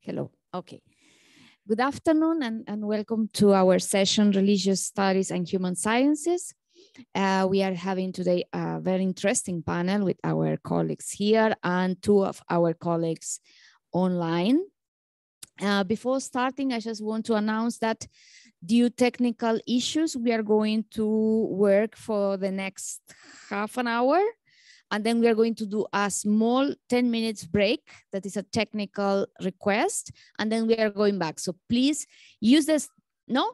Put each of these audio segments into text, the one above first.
Hello. Okay. Good afternoon and welcome to our session, Religious Studies and Human Sciences. We are having today a very interesting panel with our colleagues here and two of our colleagues online. Before starting, I just want to announce that due to technical issues, we are going to work for the next half an hour. And then we are going to do a small 10 minutes break. That is a technical request. And then we are going back. So please use this. No?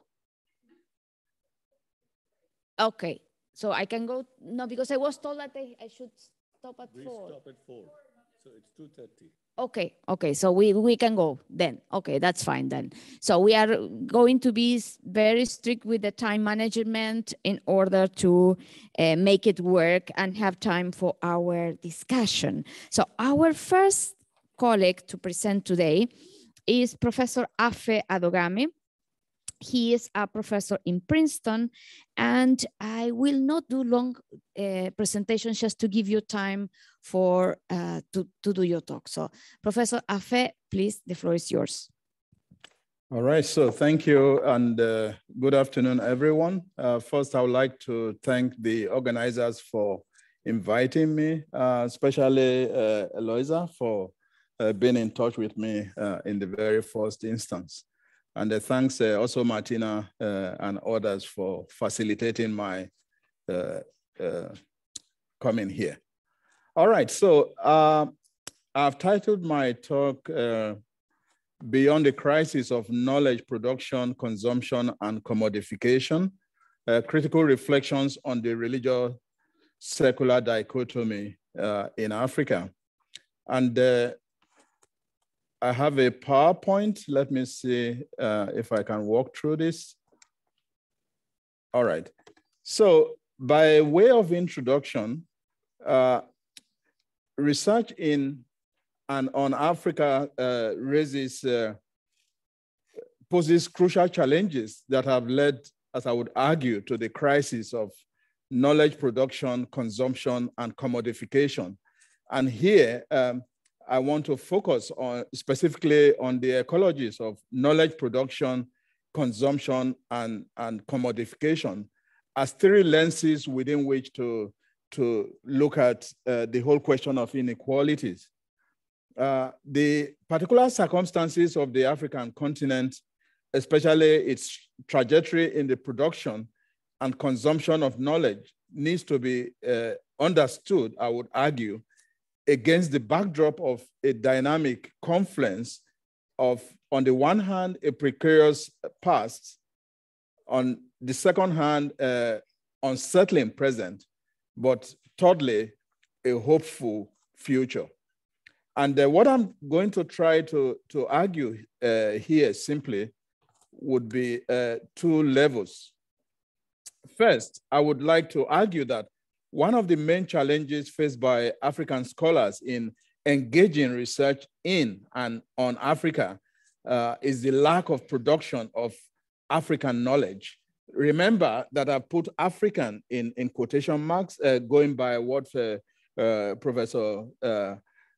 Okay. So I can go. No, because I was told that I should stop at 4. We stop at 4. So it's 2:30. Okay. Okay. So we can go then. Okay. That's fine then. So we are going to be very strict with the time management in order to make it work and have time for our discussion. So our first colleague to present today is Professor Afe Adogame. He is a professor in Princeton, and I will not do long presentations just to give you time for to do your talk. So Professor Afe, please, the floor is yours. All right, so thank you and good afternoon, everyone. First, I would like to thank the organizers for inviting me, especially Eloisa for being in touch with me in the very first instance. And thanks also Martina and others for facilitating my coming here. All right, so I've titled my talk, Beyond the Crisis of Knowledge Production, Consumption, and Commodification, Critical Reflections on the Religious Secular Dichotomy in Africa. And I have a PowerPoint. Let me see if I can walk through this. All right. So by way of introduction, research in and on Africa poses crucial challenges that have led, as I would argue, to the crisis of knowledge production, consumption, and commodification. And here, I want to focus on specifically on the ecologies of knowledge production, consumption, and commodification as three lenses within which to look at the whole question of inequalities. The particular circumstances of the African continent, especially its trajectory in the production and consumption of knowledge, needs to be understood, I would argue, against the backdrop of a dynamic confluence of, on the one hand, a precarious past, on the second hand, unsettling present, but thirdly, a hopeful future. And what I'm going to try to argue here simply would be two levels. First, I would like to argue that one of the main challenges faced by African scholars in engaging research in and on Africa is the lack of production of African knowledge. Remember that I put African in quotation marks, going by what Professor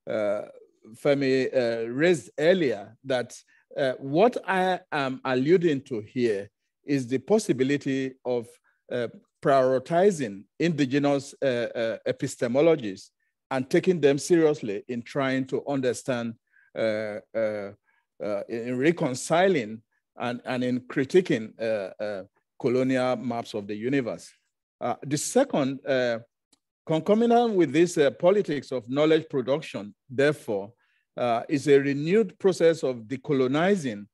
Femi raised earlier, that what I am alluding to here is the possibility of prioritizing indigenous epistemologies and taking them seriously in trying to understand, in reconciling and in critiquing colonial maps of the universe. The second, concomitant with this politics of knowledge production, therefore, is a renewed process of decolonizing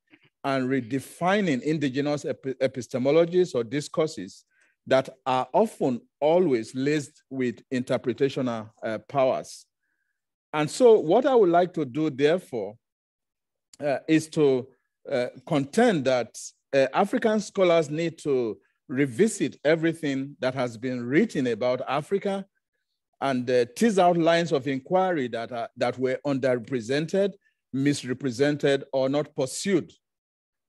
and redefining indigenous epistemologies or discourses that are often always laced with interpretational powers. And so what I would like to do, therefore, is to contend that African scholars need to revisit everything that has been written about Africa and tease out lines of inquiry that were underrepresented, misrepresented, or not pursued,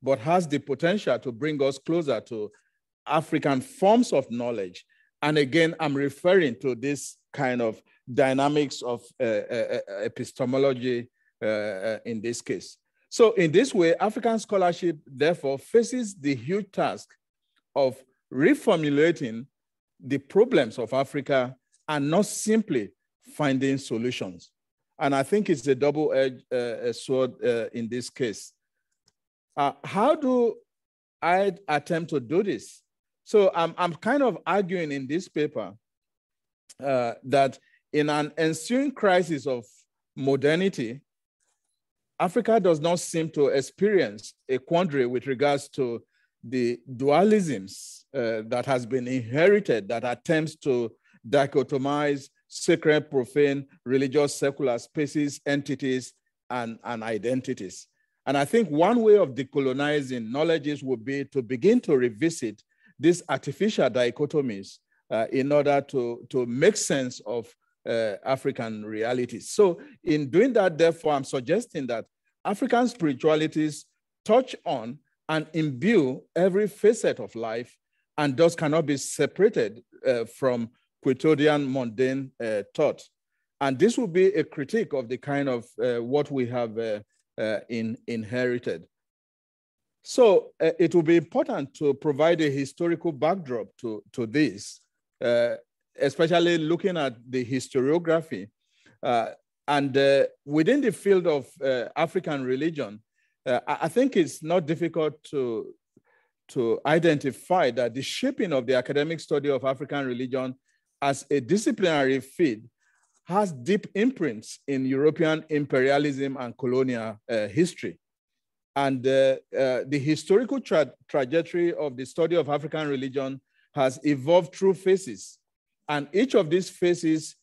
but has the potential to bring us closer to African forms of knowledge. And again, I'm referring to this kind of dynamics of epistemology in this case. So in this way, African scholarship, therefore, faces the huge task of reformulating the problems of Africa and not simply finding solutions. And I think it's a double-edged sword in this case. How do I attempt to do this? So I'm kind of arguing in this paper that in an ensuing crisis of modernity, Africa does not seem to experience a quandary with regards to the dualisms that has been inherited that attempts to dichotomize sacred, profane, religious, secular spaces, entities, and identities. And I think one way of decolonizing knowledges would be to begin to revisit these artificial dichotomies in order to make sense of African realities. So in doing that, therefore, I'm suggesting that African spiritualities touch on and imbue every facet of life and thus cannot be separated from quotidian mundane thought. And this will be a critique of the kind of what we have inherited. So it will be important to provide a historical backdrop to this, especially looking at the historiography. And within the field of African religion, I think it's not difficult to identify that the shaping of the academic study of African religion as a disciplinary field has deep imprints in European imperialism and colonial history. And the historical trajectory of the study of African religion has evolved through phases. And each of these phases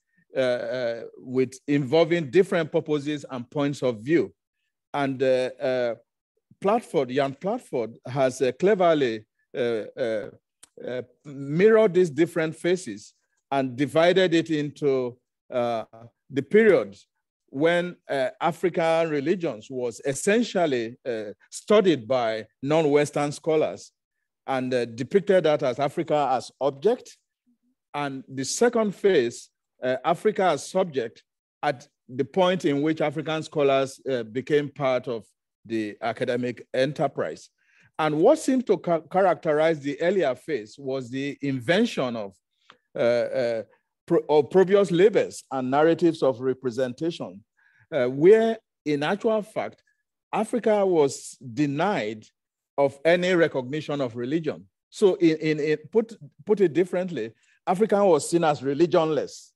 with involving different purposes and points of view. And Jan Platford has cleverly mirrored these different phases and divided it into the period when African religions was essentially studied by non-Western scholars and depicted that as Africa as object. And the second phase, Africa as subject, at the point in which African scholars became part of the academic enterprise. And what seemed to characterize the earlier phase was the invention of previous labels and narratives of representation, where in actual fact, Africa was denied of any recognition of religion. So put it differently, Africa was seen as religionless.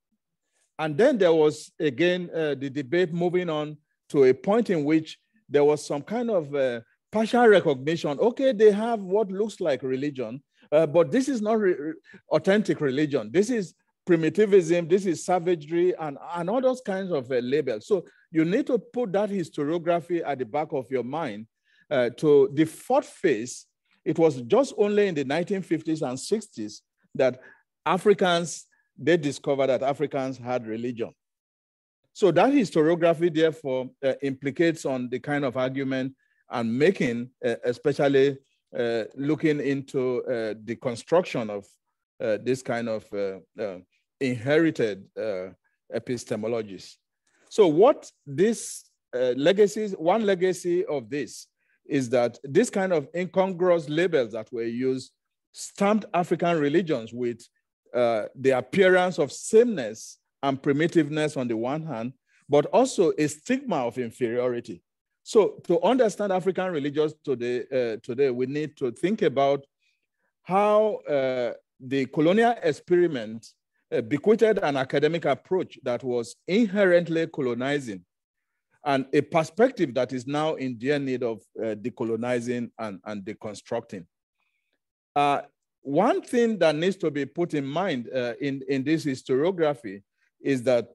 And then there was, again, the debate moving on to a point in which there was some kind of partial recognition. Okay, they have what looks like religion, but this is not authentic religion. This is primitivism, this is savagery, and all those kinds of labels. So you need to put that historiography at the back of your mind. To the fourth phase, it was just only in the 1950s and 60s that Africans, they discovered that Africans had religion. So that historiography, therefore, implicates on the kind of argument I'm making, especially looking into the construction of this kind of inherited epistemologies. So what this legacies, one legacy of this is that this kind of incongruous labels that were used stamped African religions with the appearance of sameness and primitiveness on the one hand, but also a stigma of inferiority. So to understand African religions today, we need to think about how the colonial experiment bequeathed an academic approach that was inherently colonizing and a perspective that is now in dire need of decolonizing and deconstructing. One thing that needs to be put in mind in this historiography is that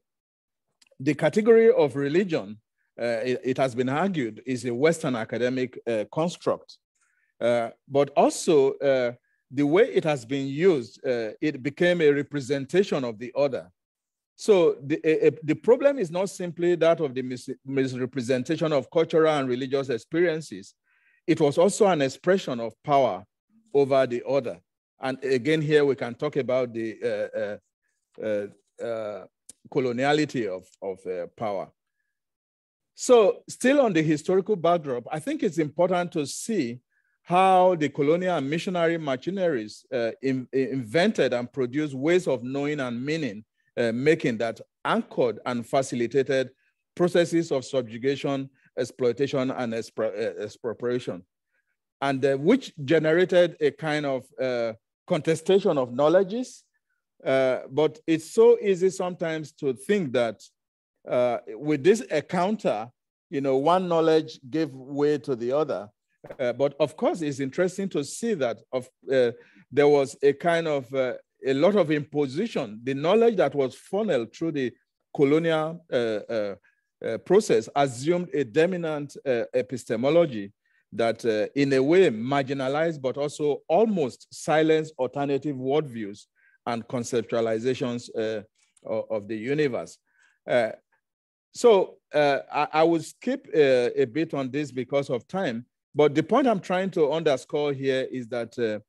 the category of religion, it has been argued, is a Western academic construct. But also, the way it has been used, it became a representation of the other. So the problem is not simply that of the misrepresentation of cultural and religious experiences. It was also an expression of power over the other. And again, here we can talk about the coloniality of power. So still on the historical backdrop, I think it's important to see how the colonial and missionary machineries invented and produced ways of knowing and meaning making that anchored and facilitated processes of subjugation, exploitation, and expropriation, and which generated a kind of contestation of knowledges. But it's so easy sometimes to think that with this encounter, one knowledge gave way to the other. But of course, it's interesting to see that there was a kind of a lot of imposition. The knowledge that was funneled through the colonial process assumed a dominant epistemology that in a way marginalized, but also almost silenced alternative worldviews and conceptualizations of the universe. So I will skip a bit on this because of time, but the point I'm trying to underscore here is that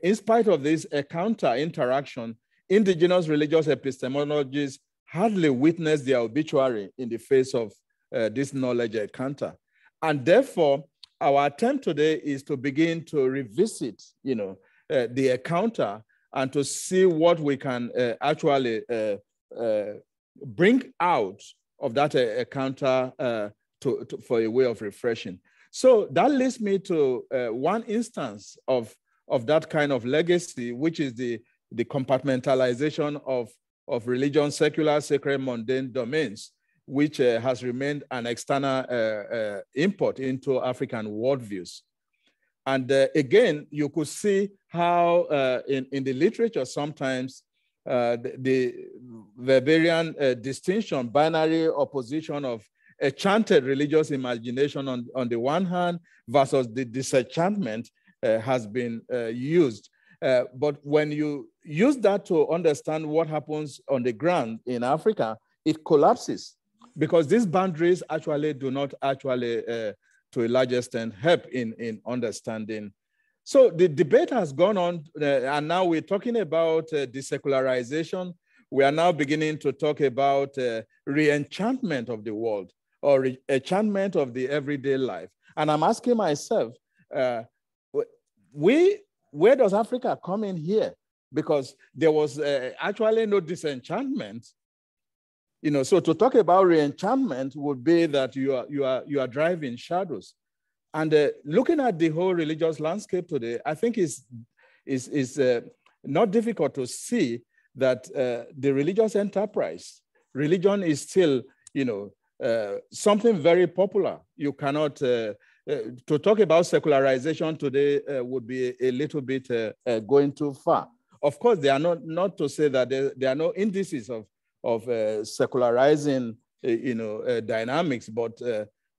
in spite of this counter interaction, indigenous religious epistemologies hardly witnessed their obituary in the face of this knowledge encounter. And therefore, our attempt today is to begin to revisit, the encounter and to see what we can actually bring out of that encounter for a way of refreshing. So that leads me to one instance of that kind of legacy, which is the compartmentalization of religion, secular, sacred, mundane domains, which has remained an external import into African worldviews. And again, you could see how in the literature sometimes the Weberian distinction, binary opposition of enchanted religious imagination on the one hand versus the disenchantment has been used. But when you use that to understand what happens on the ground in Africa, it collapses because these boundaries actually do not actually, to a large extent, help in understanding. So the debate has gone on, and now we're talking about de-secularization. We are now beginning to talk about re-enchantment of the world or re-enchantment of the everyday life. And I'm asking myself, where does Africa come in here? Because there was actually no disenchantment. So to talk about re-enchantment would be that you are driving shadows. And looking at the whole religious landscape today, I think is not difficult to see that the religious enterprise, religion is still, something very popular. You cannot, to talk about secularization today would be a little bit going too far. Of course, they are not to say that there are no indices of secularizing, dynamics, but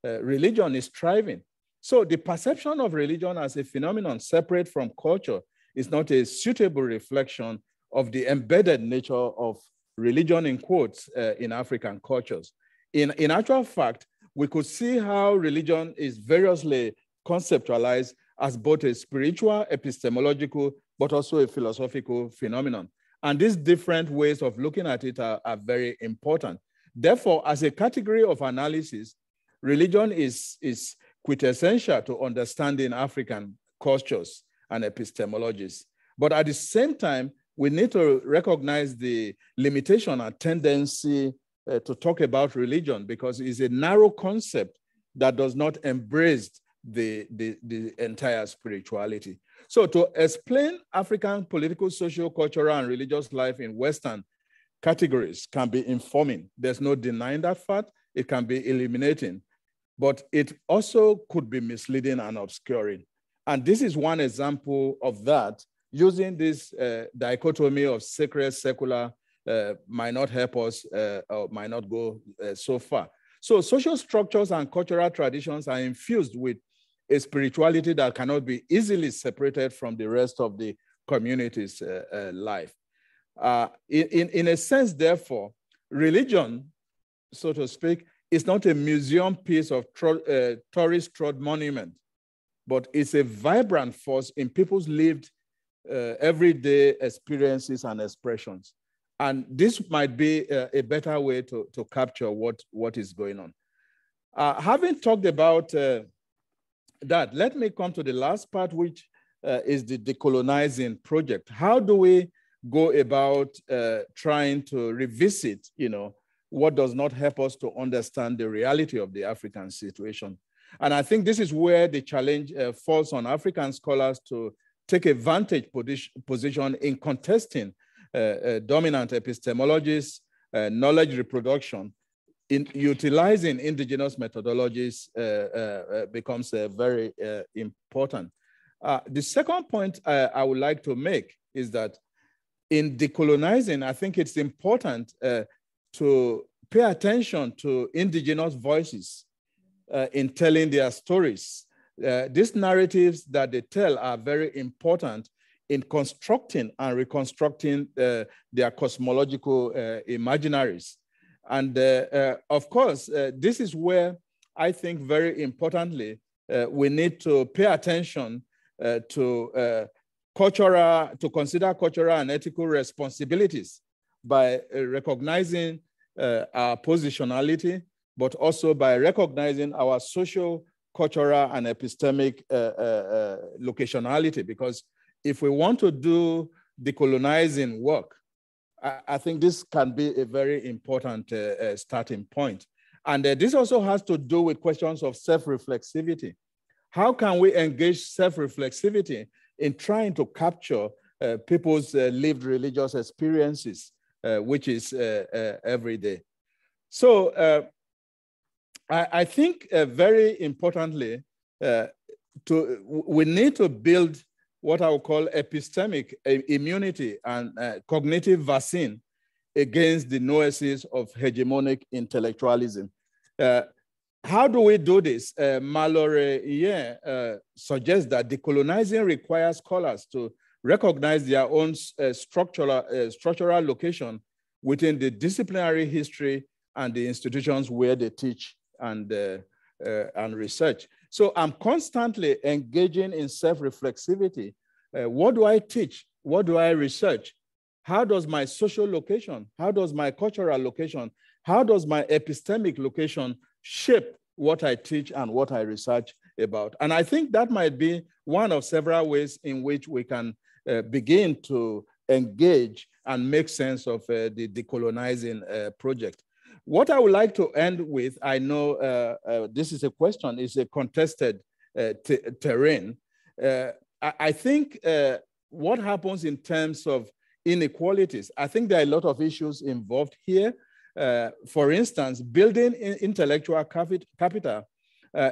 religion is thriving. So the perception of religion as a phenomenon separate from culture is not a suitable reflection of the embedded nature of religion in quotes in African cultures. In actual fact, we could see how religion is variously conceptualized as both a spiritual, epistemological, but also a philosophical phenomenon. And these different ways of looking at it are very important. Therefore, as a category of analysis, religion is quintessential to understanding African cultures and epistemologies. But at the same time, we need to recognize the limitation and tendency to talk about religion because it's a narrow concept that does not embrace the entire spirituality. So to explain African political, social, cultural, and religious life in Western categories can be informing. There's no denying that fact. It can be illuminating, but it also could be misleading and obscuring. And this is one example of that. Using this dichotomy of sacred, secular might not help us or might not go so far. So social structures and cultural traditions are infused with a spirituality that cannot be easily separated from the rest of the community's life. In a sense, therefore, religion, so to speak, is not a museum piece of tourist trod monument, but it's a vibrant force in people's lived everyday experiences and expressions. And this might be a better way to capture what is going on. Having talked about that, let me come to the last part, which is the decolonizing project. How do we go about trying to revisit, what does not help us to understand the reality of the African situation? And I think this is where the challenge falls on African scholars to take a vantage position in contesting dominant epistemologies, knowledge reproduction, in utilizing indigenous methodologies becomes very important. The second point I would like to make is that in decolonizing, I think it's important to pay attention to indigenous voices in telling their stories. These narratives that they tell are very important in constructing and reconstructing their cosmological imaginaries. And of course, this is where I think very importantly, we need to pay attention to consider cultural and ethical responsibilities by recognizing our positionality, but also by recognizing our social, cultural, and epistemic locationality. Because if we want to do decolonizing work, I think this can be a very important starting point. And this also has to do with questions of self-reflexivity. How can we engage self-reflexivity in trying to capture people's lived religious experiences, which is every day? So I think very importantly, we need to build what I would call epistemic immunity and cognitive vaccine against the noises of hegemonic intellectualism. How do we do this? Mallory suggests that decolonizing requires scholars to recognize their own structural location within the disciplinary history and the institutions where they teach and research. So I'm constantly engaging in self-reflexivity. What do I teach? What do I research? How does my social location, how does my cultural location, how does my epistemic location shape what I teach and what I research about? And I think that might be one of several ways in which we can begin to engage and make sense of the decolonizing project. What I would like to end with, I know this is a question, is a contested terrain. I think what happens in terms of inequalities, I think there are a lot of issues involved here. For instance, building intellectual capital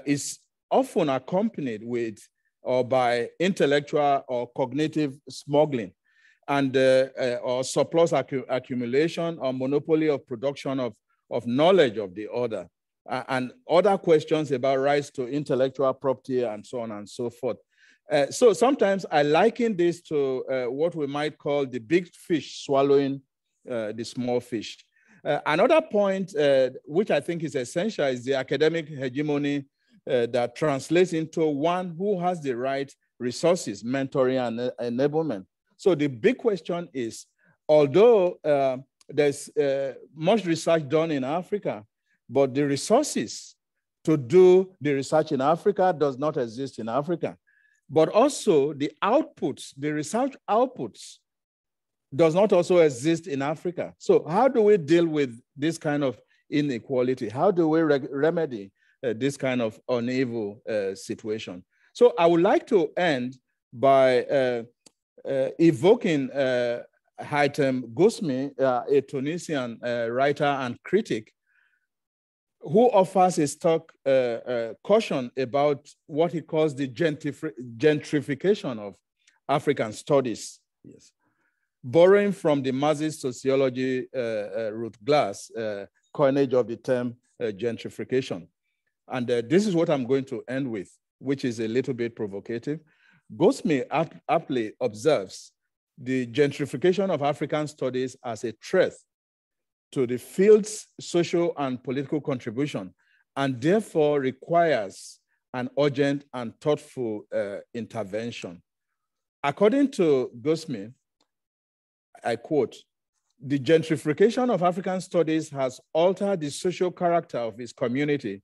is often accompanied with or by intellectual or cognitive smuggling, and or surplus accumulation or monopoly of production of knowledge of the other, and other questions about rights to intellectual property and so on and so forth. So sometimes I liken this to what we might call the big fish swallowing the small fish. Another point, which I think is essential, is the academic hegemony that translates into one who has the right resources, mentoring, and enablement. So the big question is, although there's much research done in Africa, but the resources to do the research in Africa does not exist in Africa. But also the outputs, the research outputs does not also exist in Africa. So how do we deal with this kind of inequality? How do we remedy this kind of uneven situation? So I would like to end by evoking Haitham Gosmi, a Tunisian writer and critic, who offers a stark caution about what he calls the gentrification of African studies. Yes. Borrowing from the Marxist sociology root glass coinage of the term gentrification. And this is what I'm going to end with, which is a little bit provocative. Gosmi aptly observes the gentrification of African studies as a threat to the field's social and political contribution, and therefore requires an urgent and thoughtful intervention. According to Gosmi, I quote, "The gentrification of African studies has altered the social character of its community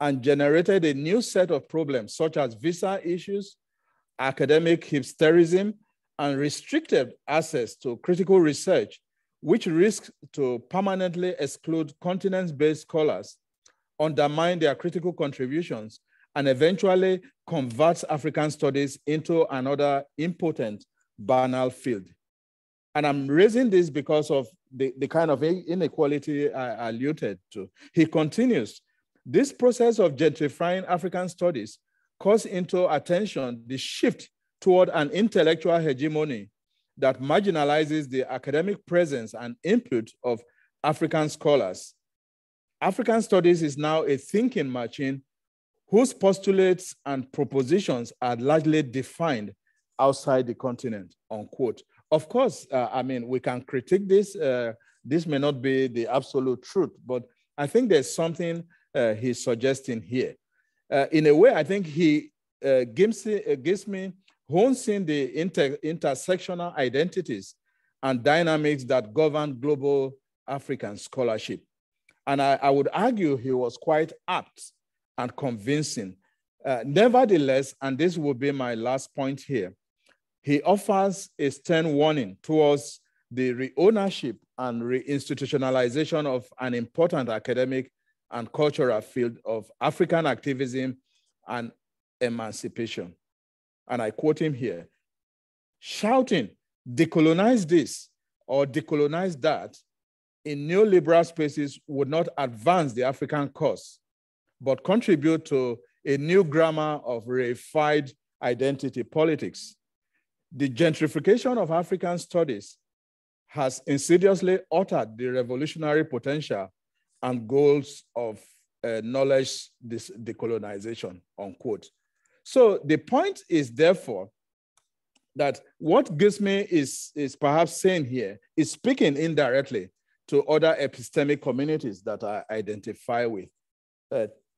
and generated a new set of problems such as visa issues, academic hipsterism, and restricted access to critical research, which risks to permanently exclude continent-based scholars, undermine their critical contributions, and eventually converts African studies into another impotent, banal field. And I'm raising this because of the kind of inequality I alluded to. He continues, this process of gentrifying African studies calls into attention the shift toward an intellectual hegemony that marginalizes the academic presence and input of African scholars. African studies is now a thinking machine whose postulates and propositions are largely defined outside the continent, unquote. Of course, I mean, we can critique this. This may not be the absolute truth, but I think there's something he's suggesting here. In a way, I think he hones in the intersectional identities and dynamics that govern global African scholarship. And I would argue he was quite apt and convincing. Nevertheless, and this will be my last point here, he offers a stern warning towards the re-ownership and re-institutionalization of an important academic and cultural field of African activism and emancipation. And I quote him here, shouting, decolonize this or decolonize that in neoliberal spaces would not advance the African cause, but contribute to a new grammar of reified identity politics. The gentrification of African studies has insidiously altered the revolutionary potential and goals of knowledge decolonization, unquote. So the point is therefore that what Gizme is perhaps saying here is speaking indirectly to other epistemic communities that I identify with.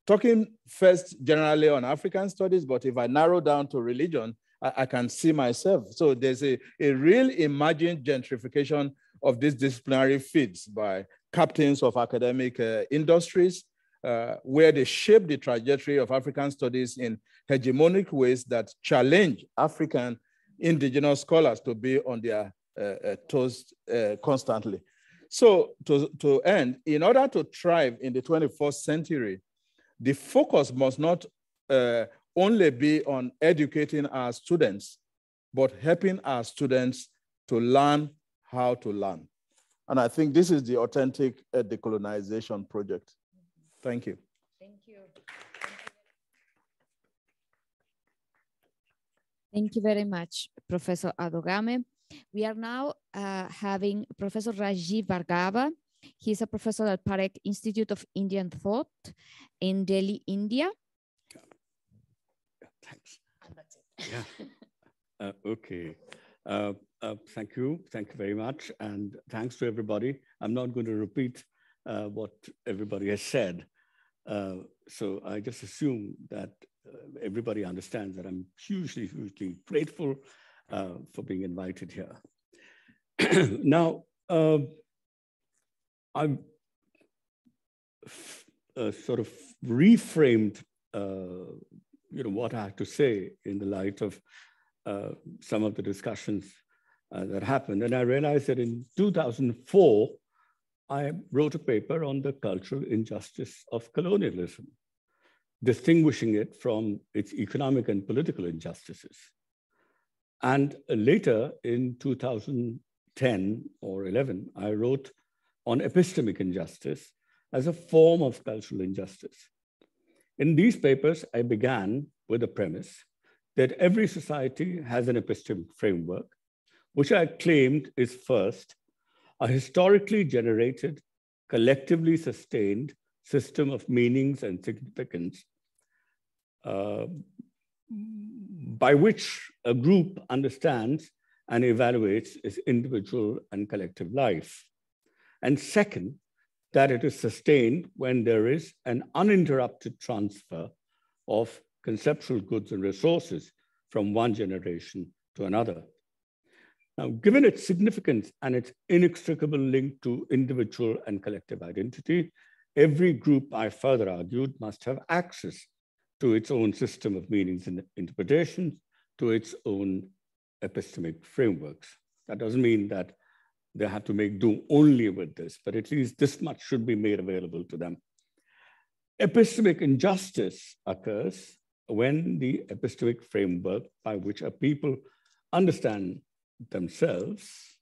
Talking first generally on African studies, but if I narrow down to religion, I can see myself. So there's a real emerging gentrification of these disciplinary fields by captains of academic industries, where they shape the trajectory of African studies in hegemonic ways that challenge African indigenous scholars to be on their toes constantly. So to end, in order to thrive in the 21st century, the focus must not only be on educating our students, but helping our students to learn how to learn. And I think this is the authentic decolonization project. Thank you. Thank you. Thank you very much, Professor Adogame. We are now having Professor Rajeev Bhargava. He's a professor at Parekh Institute of Indian Thought in Delhi, India. Thanks. And that's it. Yeah. Okay. Thank you. Thank you very much. And thanks to everybody. I'm not going to repeat what everybody has said. So I just assume that everybody understands that I'm hugely, hugely grateful for being invited here. Now, I've sort of reframed what I have to say in the light of some of the discussions that happened. And I realized that in 2004, I wrote a paper on the cultural injustice of colonialism, distinguishing it from its economic and political injustices. And later in 2010 or 11, I wrote on epistemic injustice as a form of cultural injustice. In these papers, I began with the premise that every society has an epistemic framework, which I claimed is first, a historically generated, collectively sustained system of meanings and significance by which a group understands and evaluates its individual and collective life. And second, that it is sustained when there is an uninterrupted transfer of conceptual goods and resources from one generation to another. Now, given its significance and its inextricable link to individual and collective identity, every group, I further argued, must have access to its own system of meanings and interpretations, to its own epistemic frameworks. That doesn't mean that they have to make do only with this, but at least this much should be made available to them. Epistemic injustice occurs when the epistemic framework by which a people understand themselves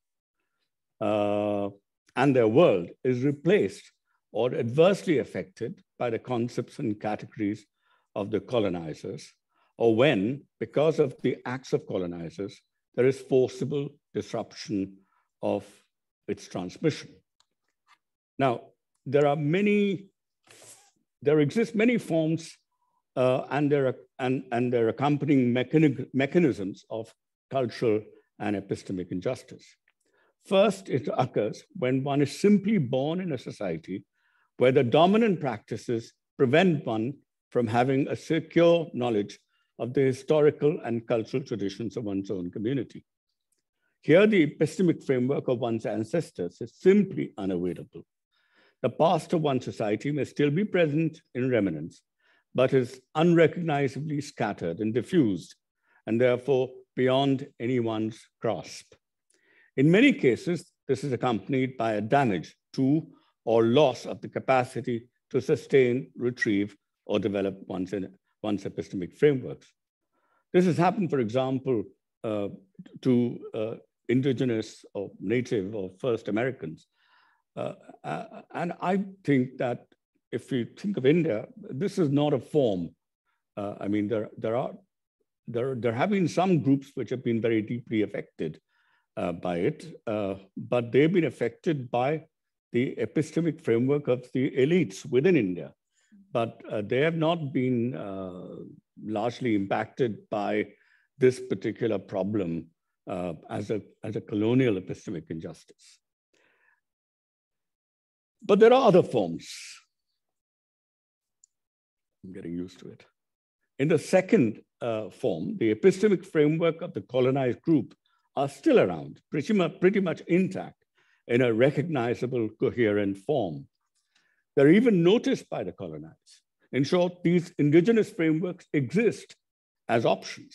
and their world is replaced or adversely affected by the concepts and categories of the colonizers, or when, because of the acts of colonizers, there is forcible disruption of its transmission. Now, there exist many forms and their accompanying mechanisms of cultural and epistemic injustice. First, it occurs when one is simply born in a society where the dominant practices prevent one from having a secure knowledge of the historical and cultural traditions of one's own community. Here, the epistemic framework of one's ancestors is simply unavoidable. The past of one society may still be present in remnants, but is unrecognizably scattered and diffused, and therefore beyond anyone's grasp. In many cases, this is accompanied by a damage to or loss of the capacity to sustain, retrieve, or develop one's epistemic frameworks. This has happened, for example, to indigenous or native or first Americans. And I think that if we think of India, this is not a form. I mean, there have been some groups which have been very deeply affected by it, but they've been affected by the epistemic framework of the elites within India. But they have not been largely impacted by this particular problem as a colonial epistemic injustice. But there are other forms. I'm getting used to it. In the second form, the epistemic framework of the colonized group are still around, pretty much intact in a recognizable, coherent form. They're even noticed by the colonized. In short, these indigenous frameworks exist as options.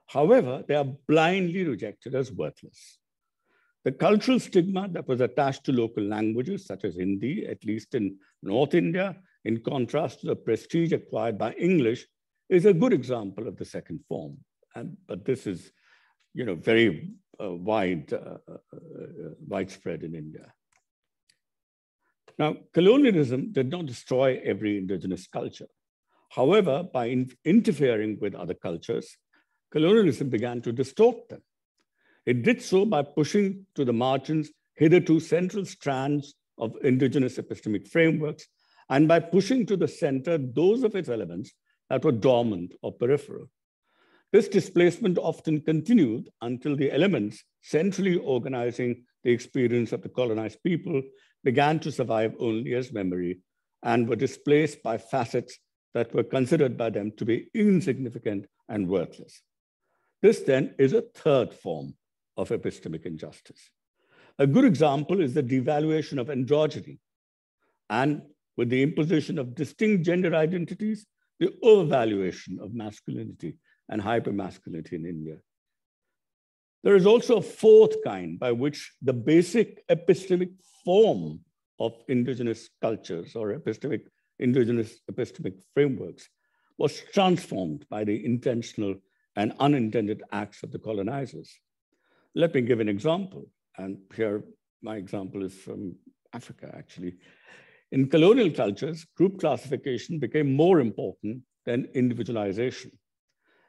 However, they are blindly rejected as worthless. The cultural stigma that was attached to local languages, such as Hindi, at least in North India, in contrast to the prestige acquired by English, is a good example of the second form. But this is, very widespread in India. Now, colonialism did not destroy every indigenous culture. However, by interfering with other cultures, colonialism began to distort them. It did so by pushing to the margins hitherto central strands of indigenous epistemic frameworks, and by pushing to the center those of its elements that were dormant or peripheral. This displacement often continued until the elements centrally organizing the experience of the colonized people began to survive only as memory and were displaced by facets that were considered by them to be insignificant and worthless. This then is a third form of epistemic injustice. A good example is the devaluation of androgyny, and with the imposition of distinct gender identities, the overvaluation of masculinity and hypermasculinity in India. There is also a fourth kind by which the basic epistemic form of indigenous cultures or indigenous epistemic frameworks was transformed by the intentional and unintended acts of the colonizers. Let me give an example. And here, my example is from Africa, actually. In colonial cultures, group classification became more important than individualization.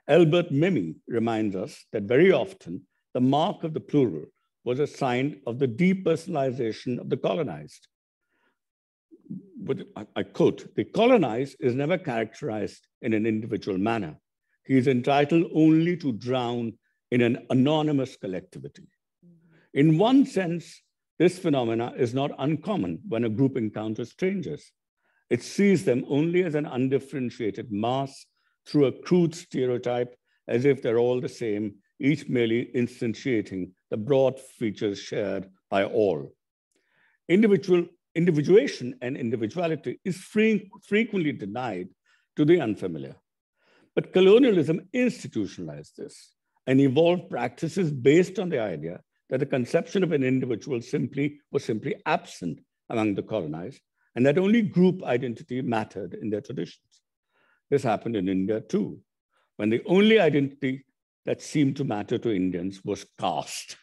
Albert Memmi reminds us that very often the mark of the plural was a sign of the depersonalization of the colonized. I quote, "The colonized is never characterized in an individual manner. He is entitled only to drown in an anonymous collectivity." In one sense, this phenomena is not uncommon when a group encounters strangers. It sees them only as an undifferentiated mass through a crude stereotype, as if they're all the same, each merely instantiating the broad features shared by all. Individual individuation and individuality is frequently denied to the unfamiliar. But colonialism institutionalized this and evolved practices based on the idea that the conception of an individual was simply absent among the colonized, and that only group identity mattered in their traditions. This happened in India too, when the only identity that seemed to matter to Indians was caste,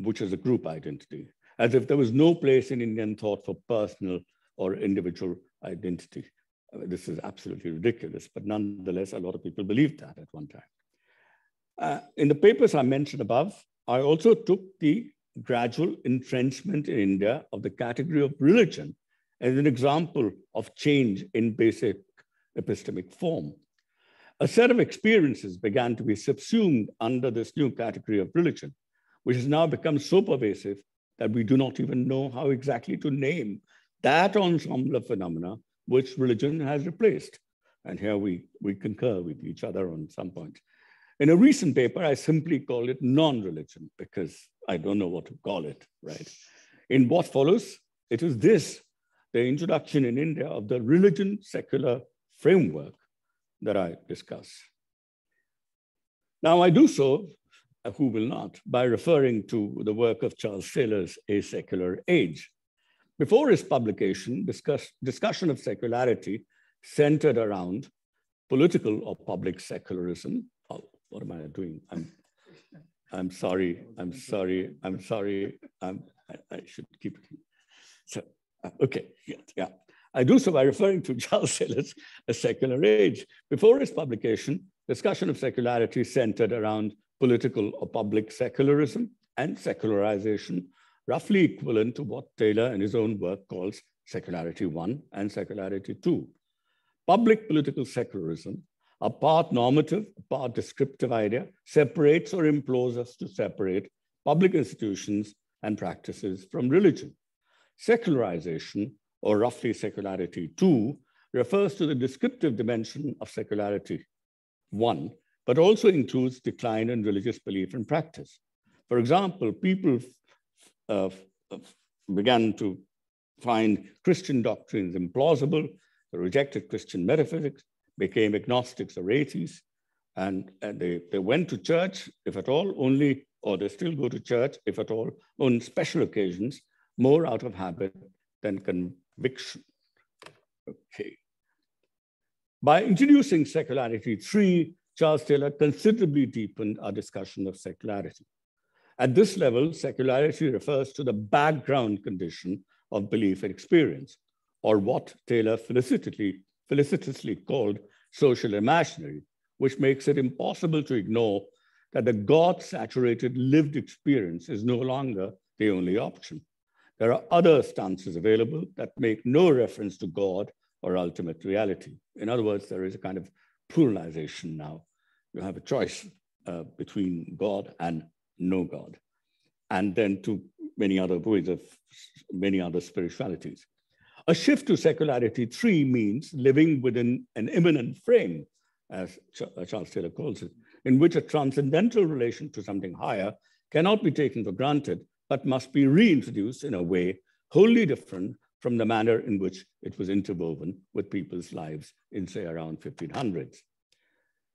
which is a group identity, as if there was no place in Indian thought for personal or individual identity. This is absolutely ridiculous, but nonetheless, a lot of people believed that at one time. In the papers I mentioned above, I also took the gradual entrenchment in India of the category of religion as an example of change in basic epistemic form. A set of experiences began to be subsumed under this new category of religion, which has now become so pervasive that we do not even know how exactly to name that ensemble of phenomena which religion has replaced. And here we concur with each other on some point. In a recent paper, I simply call it non-religion because I don't know what to call it, right? In what follows, it is this, the introduction in India of the religion-secular framework that I discuss. Now I do so, who will not, by referring to the work of Charles Taylor's A Secular Age. Before his publication, discussion of secularity centered around political or public secularism. Oh, what am I doing? I'm sorry. I should keep it. So, okay, yeah. I do so by referring to Charles Taylor's A Secular Age. Before his publication, discussion of secularity centered around political or public secularism and secularization, roughly equivalent to what Taylor in his own work calls Secularity 1 and Secularity 2. Public political secularism, a part normative, a part descriptive idea, separates or implores us to separate public institutions and practices from religion. Secularization, or roughly Secularity 2, refers to the descriptive dimension of Secularity 1, but also includes decline in religious belief and practice. For example, people began to find Christian doctrines implausible, they rejected Christian metaphysics, became agnostics or atheists, and they went to church, if at all, only, or they still go to church, if at all, on special occasions, more out of habit than conviction. Okay. By introducing Secularity 3, Charles Taylor considerably deepened our discussion of secularity. At this level, secularity refers to the background condition of belief and experience, or what Taylor felicitously called social imaginary, which makes it impossible to ignore that the God-saturated lived experience is no longer the only option. There are other stances available that make no reference to God or ultimate reality. In other words, there is a kind of pluralization now. You have a choice between God and no God, and then to many other ways of many other spiritualities. A shift to Secularity 3 means living within an immanent frame, as Charles Taylor calls it, in which a transcendental relation to something higher cannot be taken for granted, but must be reintroduced in a way wholly different from the manner in which it was interwoven with people's lives in, say, around 1500s.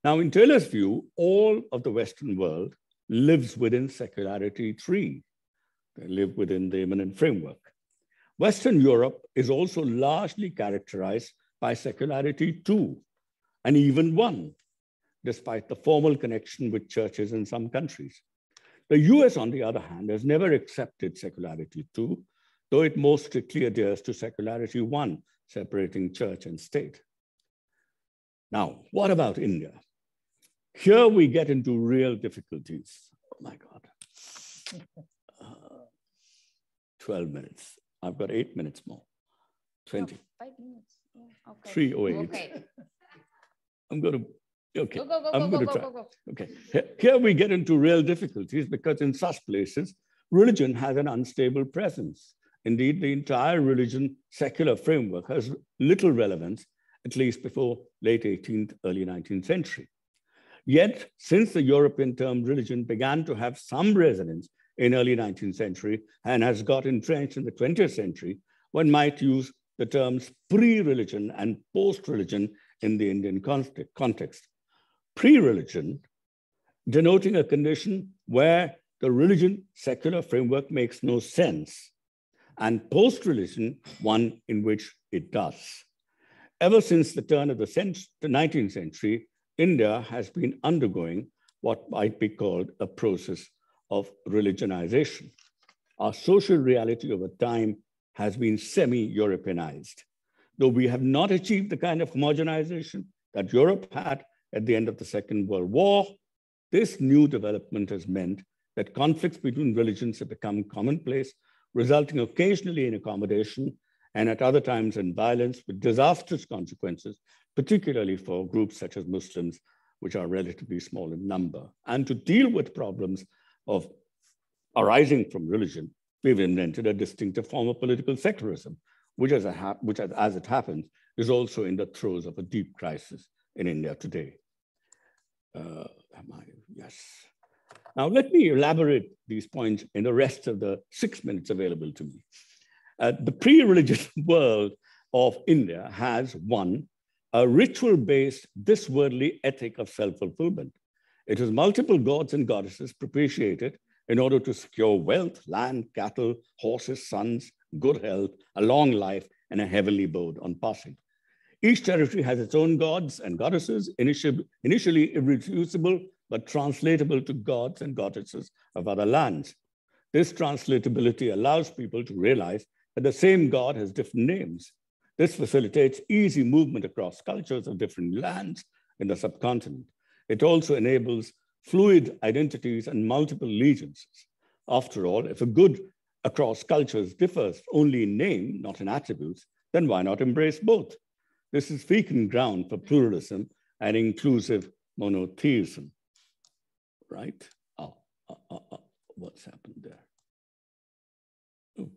Now, in Taylor's view, all of the Western world lives within Secularity 3. They live within the immanent framework. Western Europe is also largely characterized by Secularity 2, and even 1, despite the formal connection with churches in some countries. The US, on the other hand, has never accepted Secularity 2, though it most strictly adheres to Secularity 1, separating church and state. Now, what about India? Here we get into real difficulties. Oh my God. 12 minutes. I've got 8 minutes more. 20. 5 minutes. Okay. 3:08. Okay. I'm going to, okay. Go. Okay. Here we get into real difficulties because in such places, religion has an unstable presence. Indeed, the entire religion secular framework has little relevance, at least before late 18th, early 19th century. Yet, since the European term religion began to have some resonance in early 19th century and has got entrenched in the 20th century, one might use the terms pre-religion and post-religion in the Indian context. Pre-religion, denoting a condition where the religion secular framework makes no sense, and post-religion, one in which it does. Ever since the turn of the 19th century, India has been undergoing what might be called a process of religionization. Our social reality over time has been semi-Europeanized. Though we have not achieved the kind of homogenization that Europe had at the end of the Second World War, this new development has meant that conflicts between religions have become commonplace, resulting occasionally in accommodation and at other times in violence with disastrous consequences, particularly for groups such as Muslims, which are relatively small in number. And to deal with problems of arising from religion, we've invented a distinctive form of political secularism, which as it happens, is also in the throes of a deep crisis in India today. Yes. Now let me elaborate these points in the rest of the 6 minutes available to me. The pre-religious world of India has, one, a ritual-based, this-worldly ethic of self-fulfillment. It has multiple gods and goddesses propitiated in order to secure wealth, land, cattle, horses, sons, good health, a long life, and a heavenly abode on passing. Each territory has its own gods and goddesses, initially irreducible, but translatable to gods and goddesses of other lands. This translatability allows people to realize that the same God has different names. This facilitates easy movement across cultures of different lands in the subcontinent. It also enables fluid identities and multiple allegiances. After all, if a good across cultures differs only in name, not in attributes, then why not embrace both? This is fecund ground for pluralism and inclusive monotheism, right? What's happened there? Oh.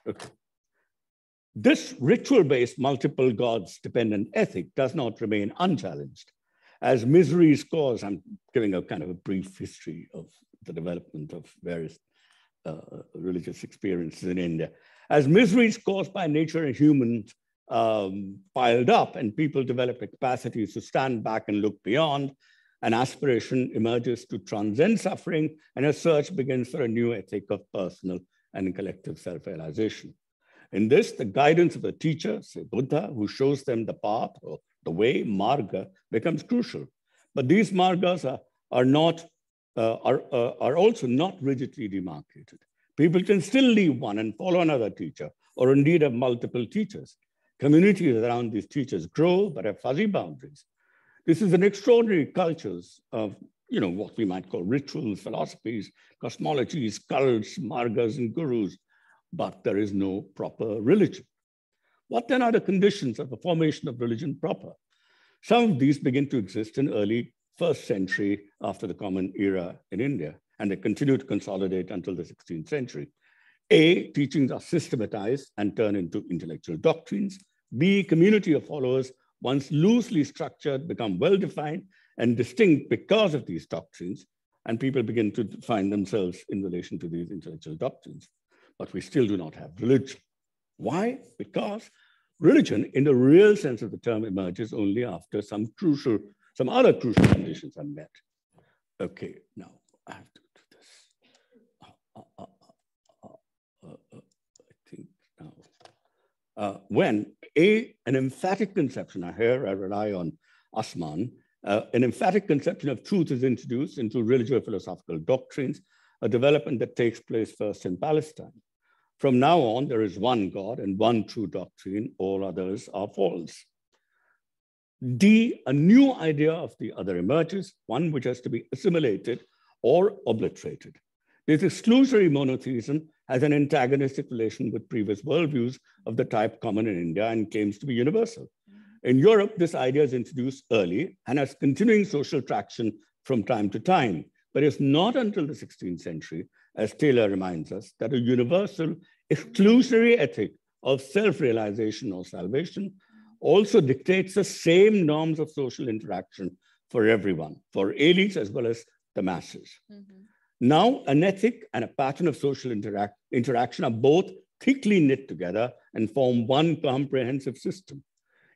Okay. This ritual-based multiple gods dependent ethic does not remain unchallenged. As miseries cause, I'm giving a kind of a brief history of the development of various religious experiences in India. As miseries caused by nature and humans piled up and people developed the capacities to stand back and look beyond, an aspiration emerges to transcend suffering, and a search begins for a new ethic of personal and collective self-realization. In this, the guidance of the teacher, say Buddha, who shows them the path or the way, marga, becomes crucial. But these margas are also not rigidly demarcated. People can still leave one and follow another teacher, or indeed have multiple teachers. Communities around these teachers grow, but have fuzzy boundaries. This is an extraordinary cultures of, what we might call rituals, philosophies, cosmologies, cults, margas, and gurus, but there is no proper religion. What then are the conditions of the formation of religion proper? Some of these begin to exist in early 1st century after the Common Era in India, and they continue to consolidate until the 16th century. A, teachings are systematized and turn into intellectual doctrines. B, community of followers, once loosely structured, become well-defined and distinct because of these doctrines, and people begin to find themselves in relation to these intellectual doctrines. But we still do not have religion. Why? Because religion, in the real sense of the term, emerges only after some other crucial conditions are met. Okay, now I have to do this. I think now. When an emphatic conception, here I rely on Osman, an emphatic conception of truth is introduced into religio-philosophical doctrines, a development that takes place first in Palestine. From now on, there is one God and one true doctrine, all others are false. D, a new idea of the other emerges, one which has to be assimilated or obliterated. This exclusory monotheism has an antagonistic relation with previous worldviews of the type common in India and claims to be universal. In Europe, this idea is introduced early and has continuing social traction from time to time, but it's not until the 16th century, as Taylor reminds us, that a universal exclusionary ethic of self-realization or salvation also dictates the same norms of social interaction for everyone, for elites as well as the masses. Mm-hmm. Now, an ethic and a pattern of social interaction are both thickly knit together and form one comprehensive system.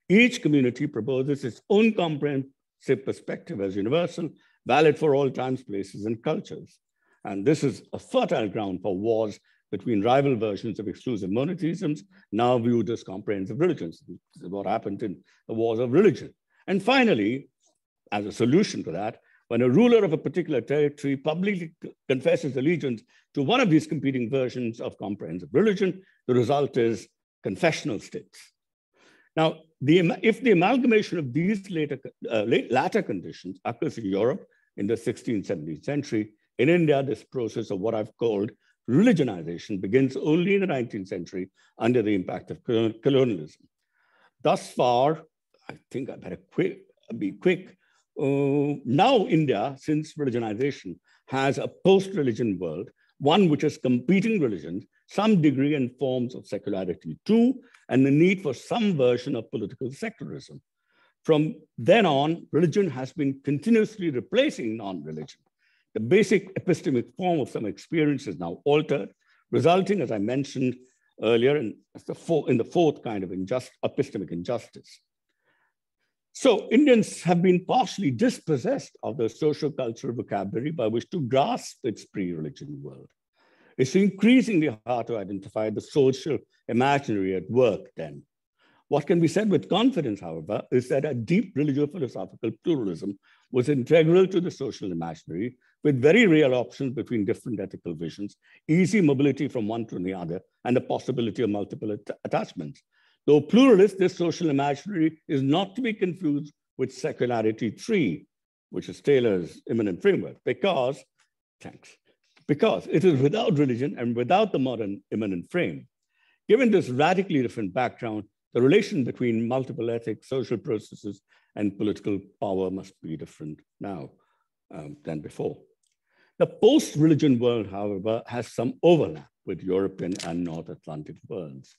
Each community proposes its own comprehensive perspective as universal, valid for all times, places, and cultures. And this is a fertile ground for wars between rival versions of exclusive monotheisms, now viewed as comprehensive religions. This is what happened in the wars of religion. And finally, as a solution to that, when a ruler of a particular territory publicly confesses allegiance to one of these competing versions of comprehensive religion, the result is confessional states. Now, if the amalgamation of these latter conditions occurs in Europe in the 16th, 17th century, in India, this process of what I've called religionization begins only in the 19th century under the impact of colonialism. Thus far, I think I better be quick. Now India, since religionization, has a post-religion world, one which has competing religions, some degree and forms of secularity too, and the need for some version of political secularism. From then on, religion has been continuously replacing non-religion. The basic epistemic form of some experience is now altered, resulting, as I mentioned earlier, in the fourth kind of epistemic injustice. So Indians have been partially dispossessed of the social cultural vocabulary by which to grasp its pre-religion world. It's increasingly hard to identify the social imaginary at work then. What can be said with confidence, however, is that a deep religio-philosophical pluralism was integral to the social imaginary, with very real options between different ethical visions, easy mobility from one to the other, and the possibility of multiple attachments. Though pluralist, this social imaginary is not to be confused with secularity 3, which is Taylor's immanent framework, because it is without religion and without the modern immanent frame. Given this radically different background, the relation between multiple ethics, social processes, and political power must be different now than before. The post-religion world, however, has some overlap with European and North Atlantic worlds.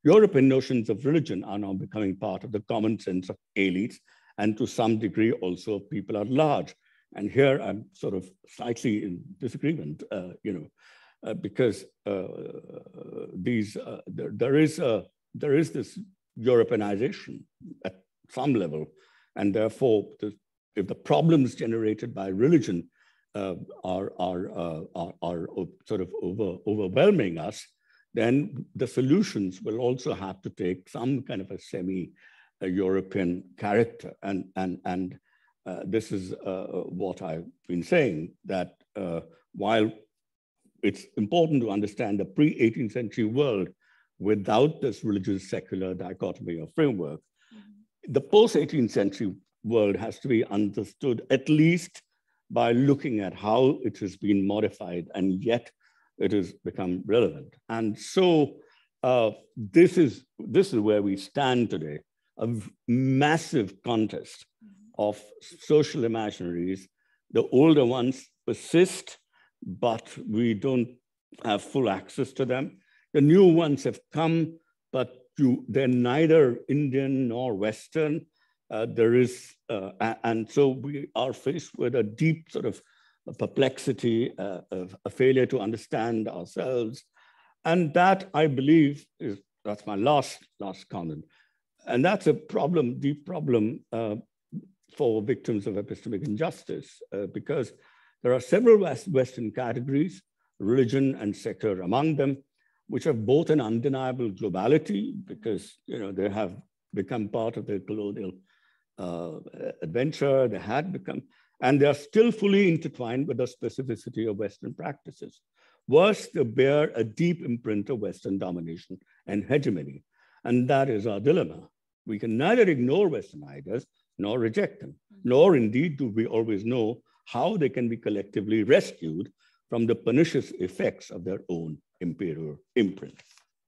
European notions of religion are now becoming part of the common sense of elites and to some degree also of people at large. And here I'm sort of slightly in disagreement, because there is this Europeanization at some level, and therefore, if the problems generated by religion are sort of overwhelming us, then the solutions will also have to take some kind of a semi-European character. And this is what I've been saying, that while it's important to understand the pre-18th century world without this religious secular dichotomy or framework, the post-18th century world has to be understood at least by looking at how it has been modified and yet it has become relevant. And so this is where we stand today, a massive contest of social imaginaries. The older ones persist, but we don't have full access to them. The new ones have come, but they're neither Indian nor Western. And so we are faced with a deep sort of perplexity, a failure to understand ourselves. And that, I believe, that's my last comment. And that's a problem, deep problem for victims of epistemic injustice, because there are several Western categories, religion and secular among them, which have both an undeniable globality, because they have become part of the colonial adventure, they had become, and they are still fully intertwined with the specificity of Western practices. Worse, they bear a deep imprint of Western domination and hegemony. And that is our dilemma. We can neither ignore Western ideas nor reject them, nor indeed do we always know how they can be collectively rescued from the pernicious effects of their own imperial imprint.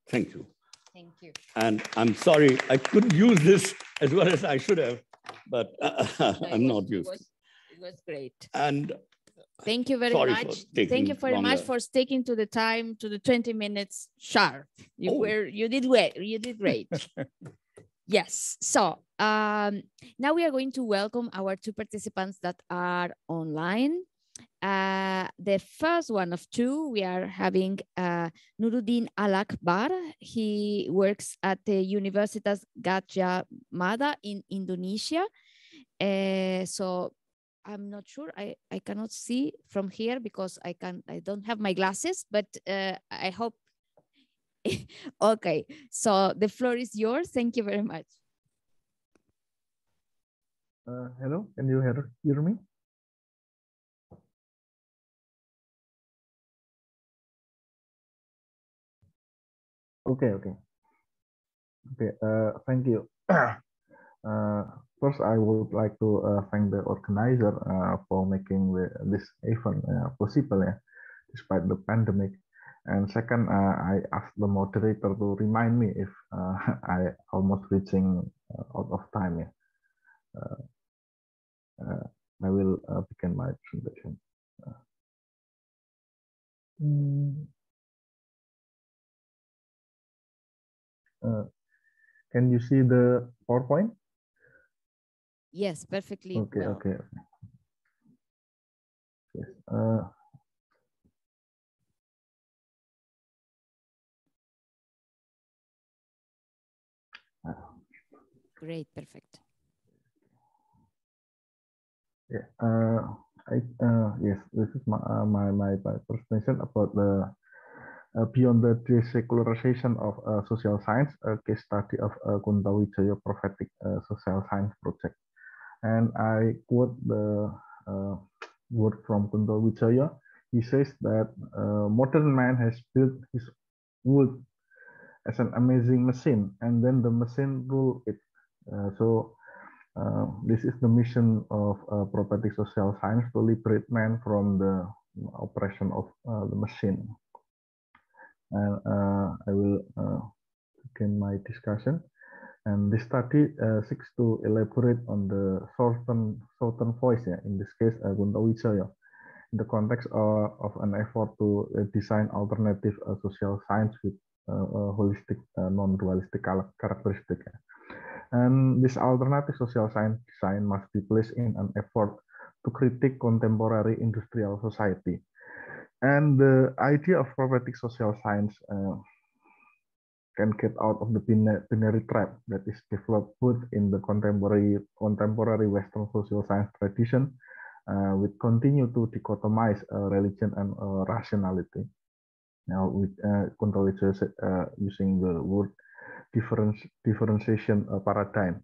Thank you. Thank you. And I'm sorry, I couldn't use this as well as I should have, but I'm not used to it. It was great. And thank you very much. Thank you very much for sticking to the time, to the 20 minutes sharp. You did well. You did great. Yes. So now we are going to welcome our two participants that are online. The first one of two, we are having Nuruddin Akbar. He works at the Universitas Gadjah Mada in Indonesia. So I'm not sure. I cannot see from here because I don't have my glasses, but I hope. Okay, so the floor is yours. Thank you very much. Hello, can you hear me? Okay. Thank you. First, I would like to thank the organizer for making this event possible, despite the pandemic. And second, I asked the moderator to remind me if I almost reaching out of time. I will begin my presentation. Can you see the PowerPoint? Yes, perfectly. Okay, well. okay. Yes. Great, perfect. Yeah. Yes, this is my presentation about the beyond the de-secularization of social science, a case study of Kuntowijoyo Prophetic social science project. And I quote the word from Kuntowijoyo. He says that modern man has built his wood as an amazing machine, and then the machine rule it. This is the mission of prophetic social science, to liberate man from the oppression of the machine. And I will begin my discussion. And this study seeks to elaborate on the southern voice, in this case, Kuntowijoyo, in the context of an effort to design alternative social science with holistic, non-dualistic characteristic. And this alternative social science design must be placed in an effort to critique contemporary industrial society. And the idea of prophetic social science can get out of the binary trap that is developed both in the contemporary Western social science tradition, which continue to dichotomize religion and rationality. Now, with Kuntowijoyo using the word differentiation paradigm.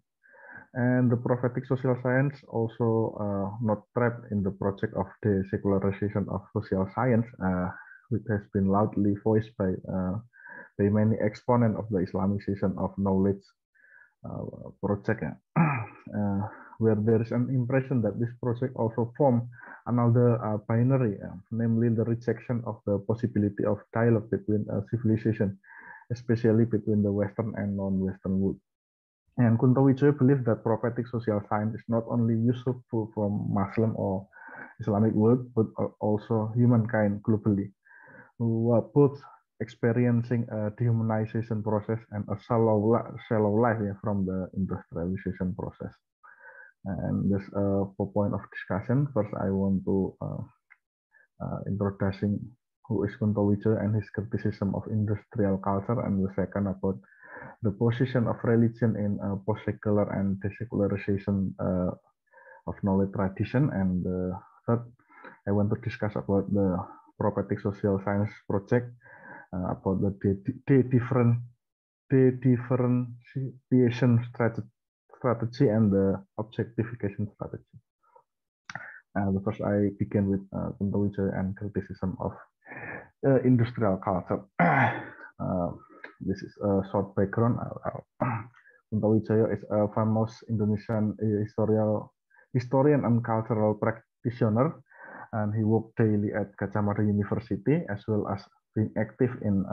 And the prophetic social science also not trapped in the project of the secularization of social science, which has been loudly voiced by many exponents of the Islamization of knowledge project, where there is an impression that this project also formed another binary, namely the rejection of the possibility of dialogue between civilization, especially between the Western and non-Western world. And Kuntowijoyo believes that prophetic social science is not only useful from Muslim or Islamic world, but also humankind globally, who are both experiencing a dehumanization process and a shallow life from the industrialization process. And this for point of discussion, first I want to introducing who is Kuntowijoyo and his criticism of industrial culture, and the second about the position of religion in post-secular and de-secularization of knowledge tradition, and third, I want to discuss about the prophetic social science project, about the de-differentiation strategy and the objectification strategy. First, I begin with Kuntowijoyo and criticism of industrial culture. This is a short background. Kuntowijoyo is a famous Indonesian historian and cultural practitioner, and he worked daily at Gadjah Mada University, as well as being active in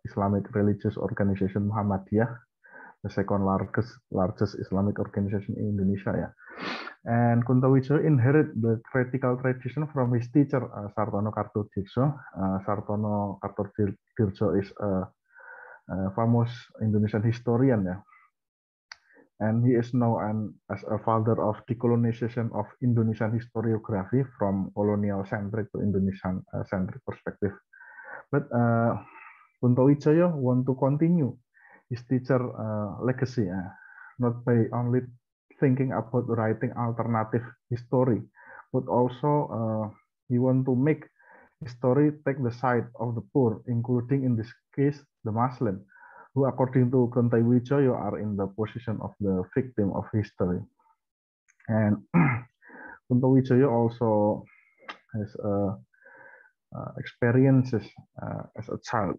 Islamic religious organization Muhammadiyah, the second largest Islamic organization in Indonesia. Yeah. And Kuntowijoyo inherited the critical tradition from his teacher, Sartono Kartodirjo. Sartono Kartodirjo is a famous Indonesian historian, And he is known as a father of decolonization of Indonesian historiography from colonial-centric to Indonesian-centric perspective. But Kuntowijoyo want to continue his teacher legacy, not by only thinking about writing alternative history, but also he want to make history take the side of the poor, including in this case the Muslim, who according to Kuntowijoyo are in the position of the victim of history. And Kuntowijoyo also has experiences as a child.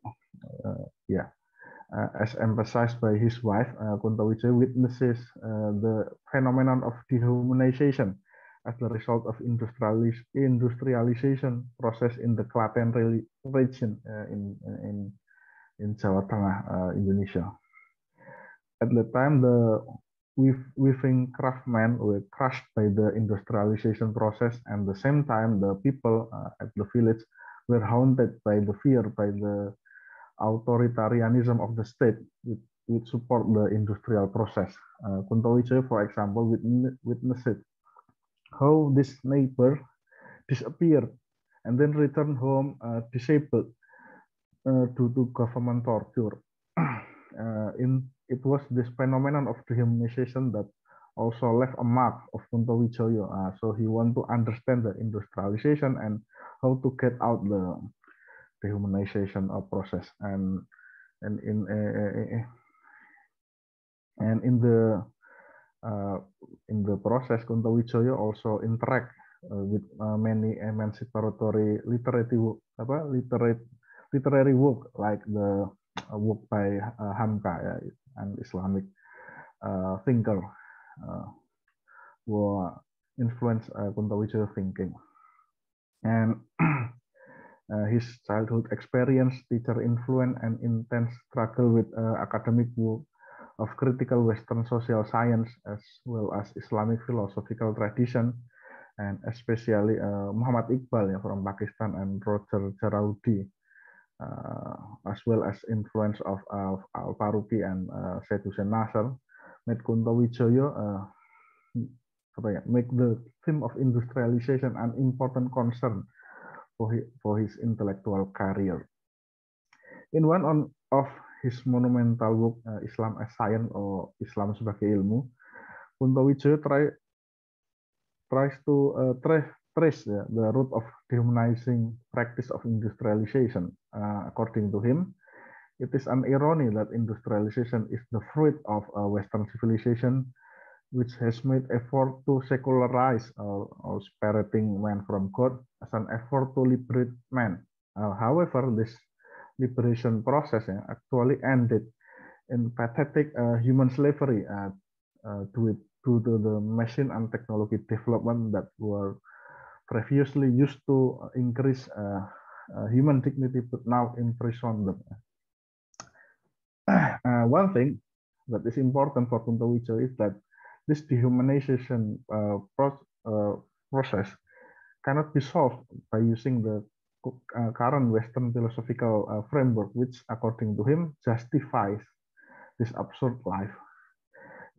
As emphasized by his wife, Kuntowijoyo witnesses the phenomenon of dehumanization as the result of industrialization process in the Klaten region in Jawa Tengah, Indonesia. At the time, the weaving craftsmen were crushed by the industrialization process, and at the same time, the people at the village were haunted by the fear by the authoritarianism of the state, which support the industrial process. Kuntowijoyo, for example, witnessed how this neighbor disappeared and then returned home disabled due to government torture. It was this phenomenon of dehumanization that also left a mark of Kuntowijoyo. So he want to understand the industrialization and how to get out the dehumanization process. And in the process, Kuntowijoyo also interact with many emancipatory literary work, like the work by Hamka, an Islamic thinker, who influenced Kuntowijoyo thinking. And his childhood experience, teacher influence, and intense struggle with academic work of critical Western social science, as well as Islamic philosophical tradition, and especially Muhammad Iqbal from Pakistan and Roger Jaraudi, as well as influence of Al-Faruqi and Said Hussein Nasr, made Kuntowijoyo make the theme of industrialization an important concern for his intellectual career. In one of his monumental work, Islam as Science or Islam sebagai Ilmu, Kuntowijoyo tries to trace the root of dehumanizing practice of industrialization. According to him, it is an irony that industrialization is the fruit of Western civilization, which has made effort to secularize or separating man from God as an effort to liberate man. However, this liberation process actually ended in pathetic human slavery due to the machine and technology development that were previously used to increase human dignity, but now imprison them. One thing that is important for Kuntowijoyo is that this dehumanization process cannot be solved by using the current Western philosophical framework, which, according to him, justifies this absurd life.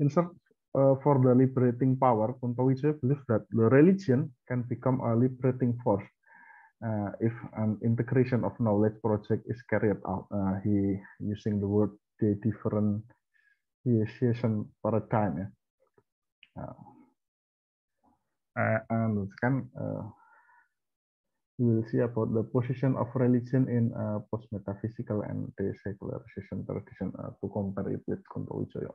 In search for the liberating power, Kuntowijoyo believes that the religion can become a liberating force if an integration of knowledge project is carried out. He using the word the differentiation paradigm. And we will see about the position of religion in post-metaphysical and de-secularization tradition to compare it with Kuntowijoyo.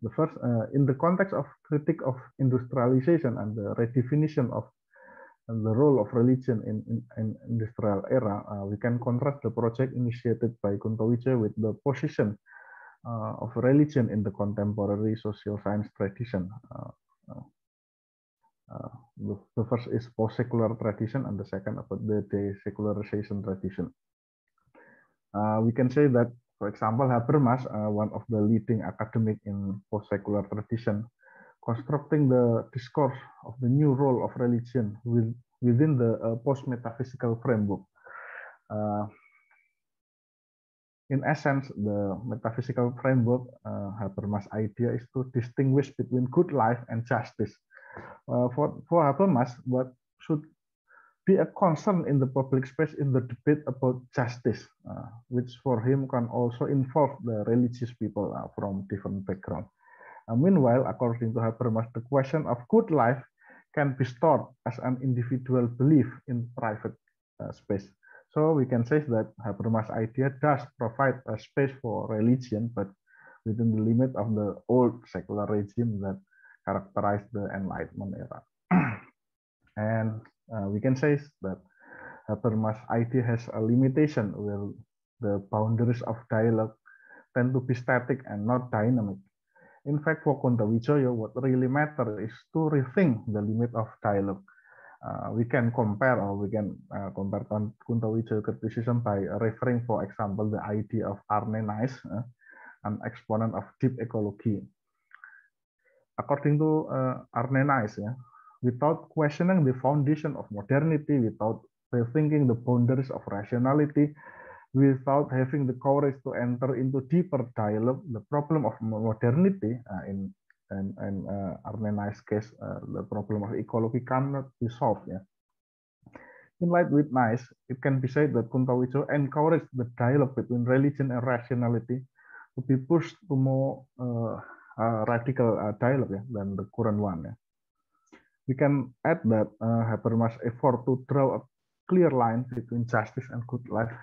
The first, in the context of critique of industrialization and the redefinition of the role of religion in industrial era, we can contrast the project initiated by Kuntowijoyo with the position of religion in the contemporary social science tradition. The first is post-secular tradition, and the second about the de-secularization tradition. We can say that, for example, Habermas, one of the leading academic in post-secular tradition, constructing the discourse of the new role of religion within the post-metaphysical framework. In essence, the metaphysical framework, Habermas' idea is to distinguish between good life and justice. For Habermas, what should be a concern in the public space in the debate about justice, which for him can also involve the religious people from different backgrounds. Meanwhile, according to Habermas, the question of good life can be stored as an individual belief in private space. So we can say that Habermas' idea does provide a space for religion, but within the limit of the old secular regime that characterized the Enlightenment era. And we can say that Habermas' idea has a limitation where the boundaries of dialogue tend to be static and not dynamic. In fact, for Kuntowijoyo, what really matters is to rethink the limit of dialogue. We can compare compare Kuntowijoyo criticism by referring, for example, the idea of Arne Naes, an exponent of deep ecology. According to Arne Naes, without questioning the foundation of modernity, without rethinking the boundaries of rationality, without having the courage to enter into deeper dialogue, the problem of modernity, in Arne Naes' case, the problem of ecology cannot be solved. In light with Naes, it can be said that Kuntowijoyo encouraged the dialogue between religion and rationality to be pushed to more radical dialogue than the current one. We can add that Habermas' effort to draw a clear line between justice and good life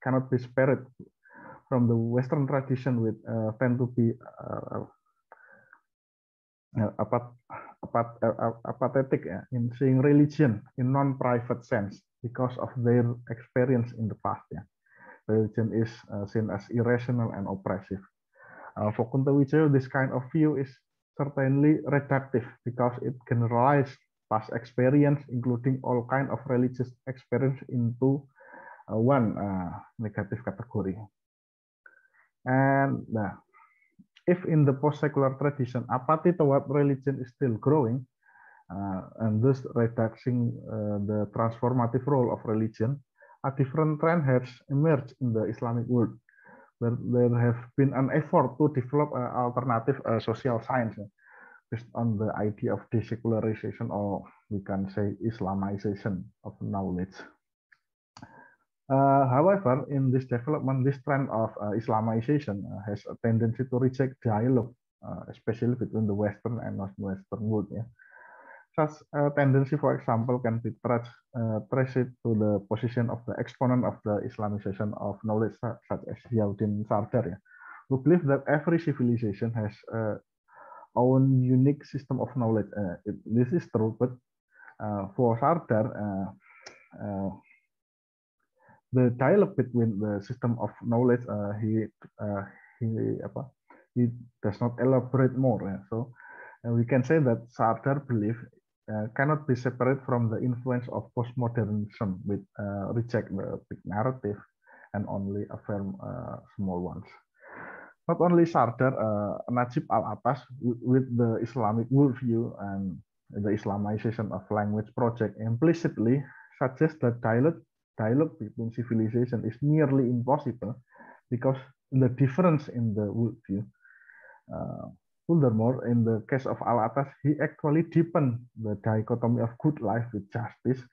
cannot be spared from the Western tradition, which tend to be apathetic in seeing religion in non-private sense because of their experience in the past. Religion is seen as irrational and oppressive. For Kuntowijoyo, this kind of view is certainly reductive because it generalizes past experience, including all kinds of religious experience, into one negative category. And if in the post-secular tradition, apathy toward religion is still growing, and thus reducing the transformative role of religion, a different trend has emerged in the Islamic world, where there have been an effort to develop alternative social science based on the idea of de-secularization, or we can say Islamization of knowledge. However, in this development, this trend of Islamization has a tendency to reject dialogue, especially between the Western and non-Western world. Such a tendency, for example, can be traced to the position of the exponent of the Islamization of knowledge, such as Yaudin Sardar, who believe that every civilization has own unique system of knowledge. This is true, but for Sardar, the dialogue between the system of knowledge, he does not elaborate more. So we can say that Sardar belief cannot be separate from the influence of postmodernism, which reject the big narrative and only affirm small ones. Not only Sardar, Najib al-Atas, with the Islamic worldview and the Islamization of language project, implicitly suggests that dialogue between civilization is nearly impossible because the difference in the worldview. Furthermore, in the case of Al-Atas, he actually deepened the dichotomy of good life with justice,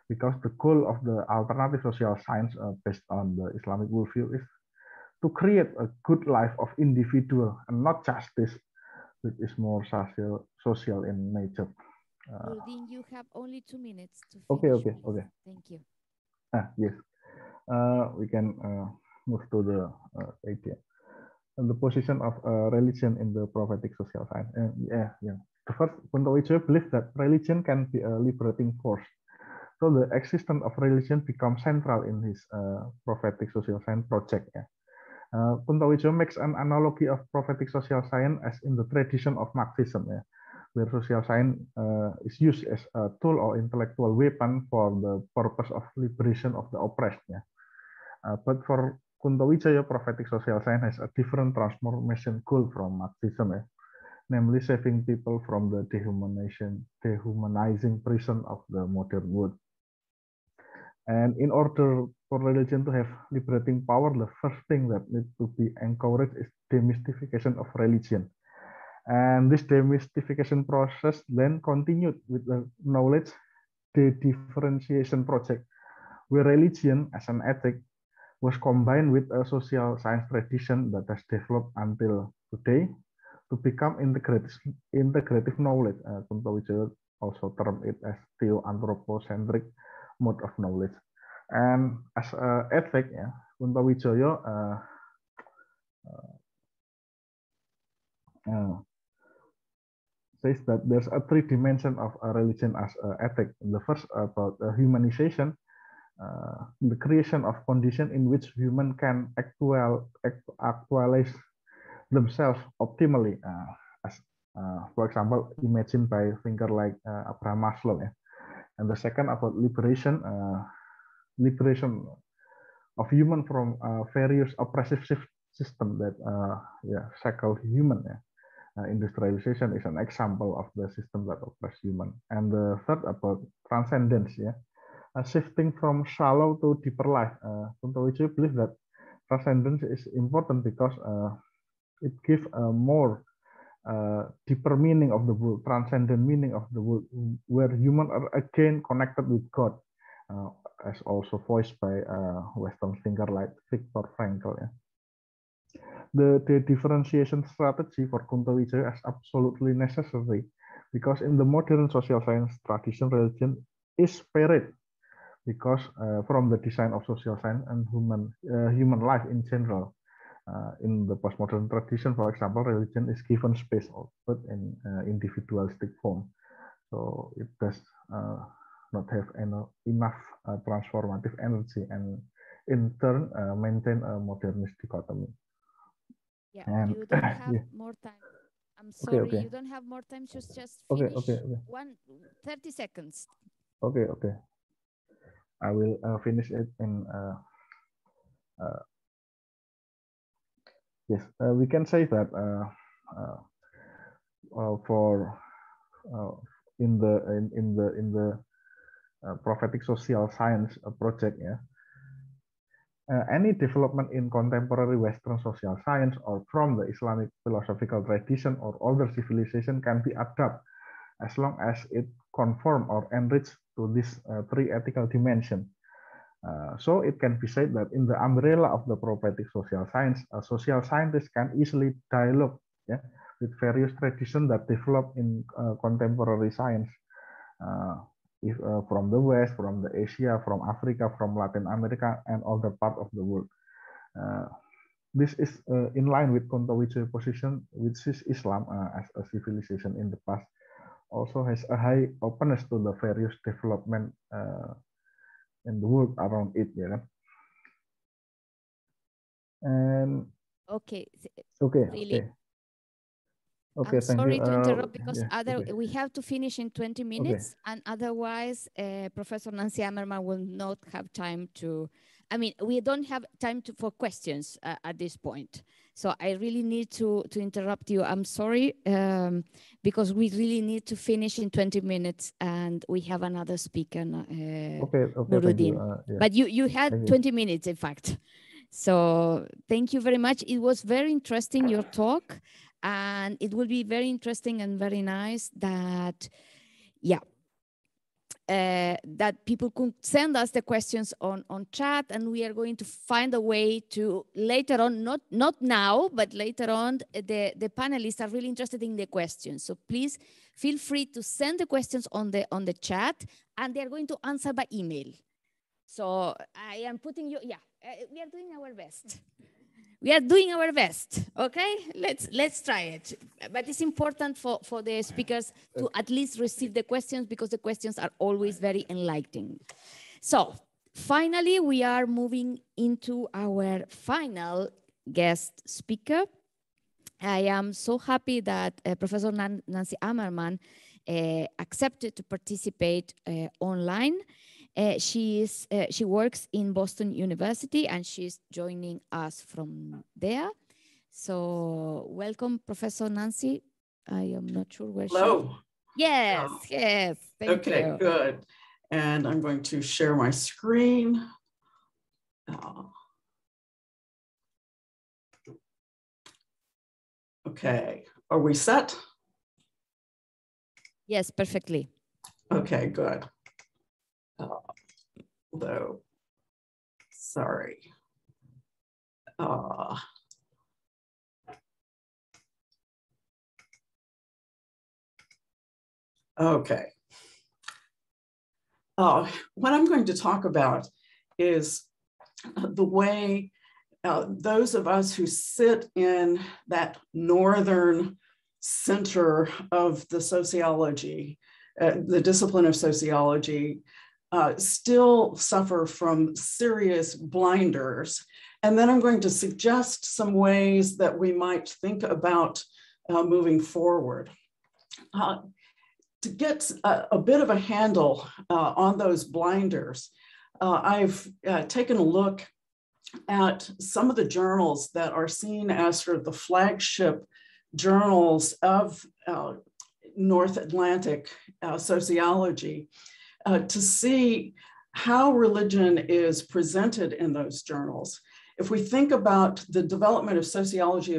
because the goal of the alternative social science based on the Islamic worldview is to create a good life of individual and not justice, which is more social in nature. Nuruddin, you have only 2 minutes to finish. Okay. Thank you. Yes. We can move to the idea. And the position of religion in the prophetic social science. The first, Kuntowijoyo believes that religion can be a liberating force. So the existence of religion becomes central in his prophetic social science project. Kuntowijoyo makes an analogy of prophetic social science as in the tradition of Marxism, where social science is used as a tool or intellectual weapon for the purpose of liberation of the oppressed. But for Kuntowijoyo, prophetic social science has a different transformation goal from Marxism, namely saving people from the dehumanizing prison of the modern world. And in order for religion to have liberating power, the first thing that needs to be encouraged is demystification of religion. And this demystification process then continued with the knowledge de-differentiation project, where religion as an ethic was combined with a social science tradition that has developed until today to become integrative knowledge. Kuntowijoyo also termed it as theo-anthropocentric mode of knowledge. And as an ethic, Kuntowijoyo says that there's a three dimension of a religion as an ethic. The first about humanization, the creation of condition in which human can actualize themselves optimally, as for example, imagined by thinker like Abraham Maslow. And the second about liberation, liberation of human from various oppressive systems that shackle human. Industrialization is an example of the system that oppress human. And the third about transcendence, shifting from shallow to deeper life. Kuntowijoyo believes that transcendence is important because it gives a more deeper meaning of the world, transcendent meaning of the world, where humans are again connected with God, as also voiced by Western thinker like Viktor Frankl. The differentiation strategy for Kuntowijoyo is absolutely necessary because in the modern social science tradition, religion is spared because from the design of social science and human life in general. In the postmodern tradition, for example, religion is given space but in individualistic form. So it does not have enough transformative energy and in turn maintain a modernist dichotomy. Yeah, and you don't have more time. I'm sorry, okay. You don't have more time. Just finish. Okay. 30 seconds. Okay. I will finish it in. Yes, we can say that for in the prophetic social science project, any development in contemporary Western social science or from the Islamic philosophical tradition or older civilization can be adapted as long as it conform or enrich to this three ethical dimension. So it can be said that in the umbrella of the prophetic social science, a social scientist can easily dialogue with various traditions that develop in contemporary science. From the West, from the Asia, from Africa, from Latin America, and other part of the world. This is in line with Kuntowijoyo's position, which is Islam as a civilization in the past also has a high openness to the various development in the world around it. And okay. Really? Okay, I'm sorry to interrupt because we have to finish in 20 minutes, and otherwise Professor Nancy Ammerman will not have time to, we don't have time for questions at this point. So I really need to interrupt you. I'm sorry, because we really need to finish in 20 minutes and we have another speaker, Nuruddin. But you had 20 minutes, in fact. So thank you very much. It was very interesting, your talk. And it will be very interesting and very nice that, that people could send us the questions on chat, and we are going to find a way to later on, not now, but later on, the panelists are really interested in the questions. So please feel free to send the questions on the chat, and they're going to answer by email. So I am putting you, we are doing our best. We are doing our best, okay? Let's try it. But it's important for the speakers to at least receive the questions because the questions are always very enlightening. So finally, we are moving into our final guest speaker. I am so happy that Professor Nancy Ammerman accepted to participate online. She works in Boston University and she's joining us from there. So welcome, Professor Nancy. I am not sure where she is. Yes, thank you. Okay, good. And I'm going to share my screen. Okay, are we set? Yes, perfectly. Okay, good. Though, sorry. Okay. What I'm going to talk about is the way those of us who sit in that northern center of the sociology, the discipline of sociology, still suffer from serious blinders. And then I'm going to suggest some ways that we might think about moving forward. To get a bit of a handle on those blinders, I've taken a look at some of the journals that are seen as sort of the flagship journals of North Atlantic sociology to see how religion is presented in those journals. If we think about the development of sociology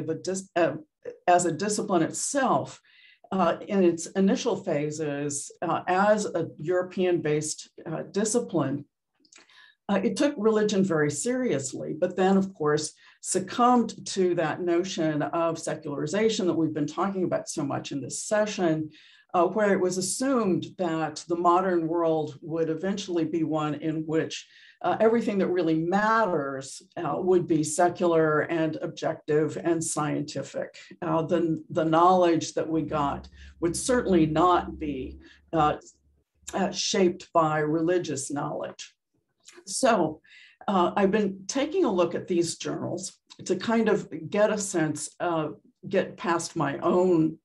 as a discipline itself, in its initial phases as a European-based discipline, it took religion very seriously, but then, of course, succumbed to that notion of secularization that we've been talking about so much in this session, where it was assumed that the modern world would eventually be one in which everything that really matters would be secular and objective and scientific. The knowledge that we got would certainly not be shaped by religious knowledge. So I've been taking a look at these journals to kind of get a sense, get past my own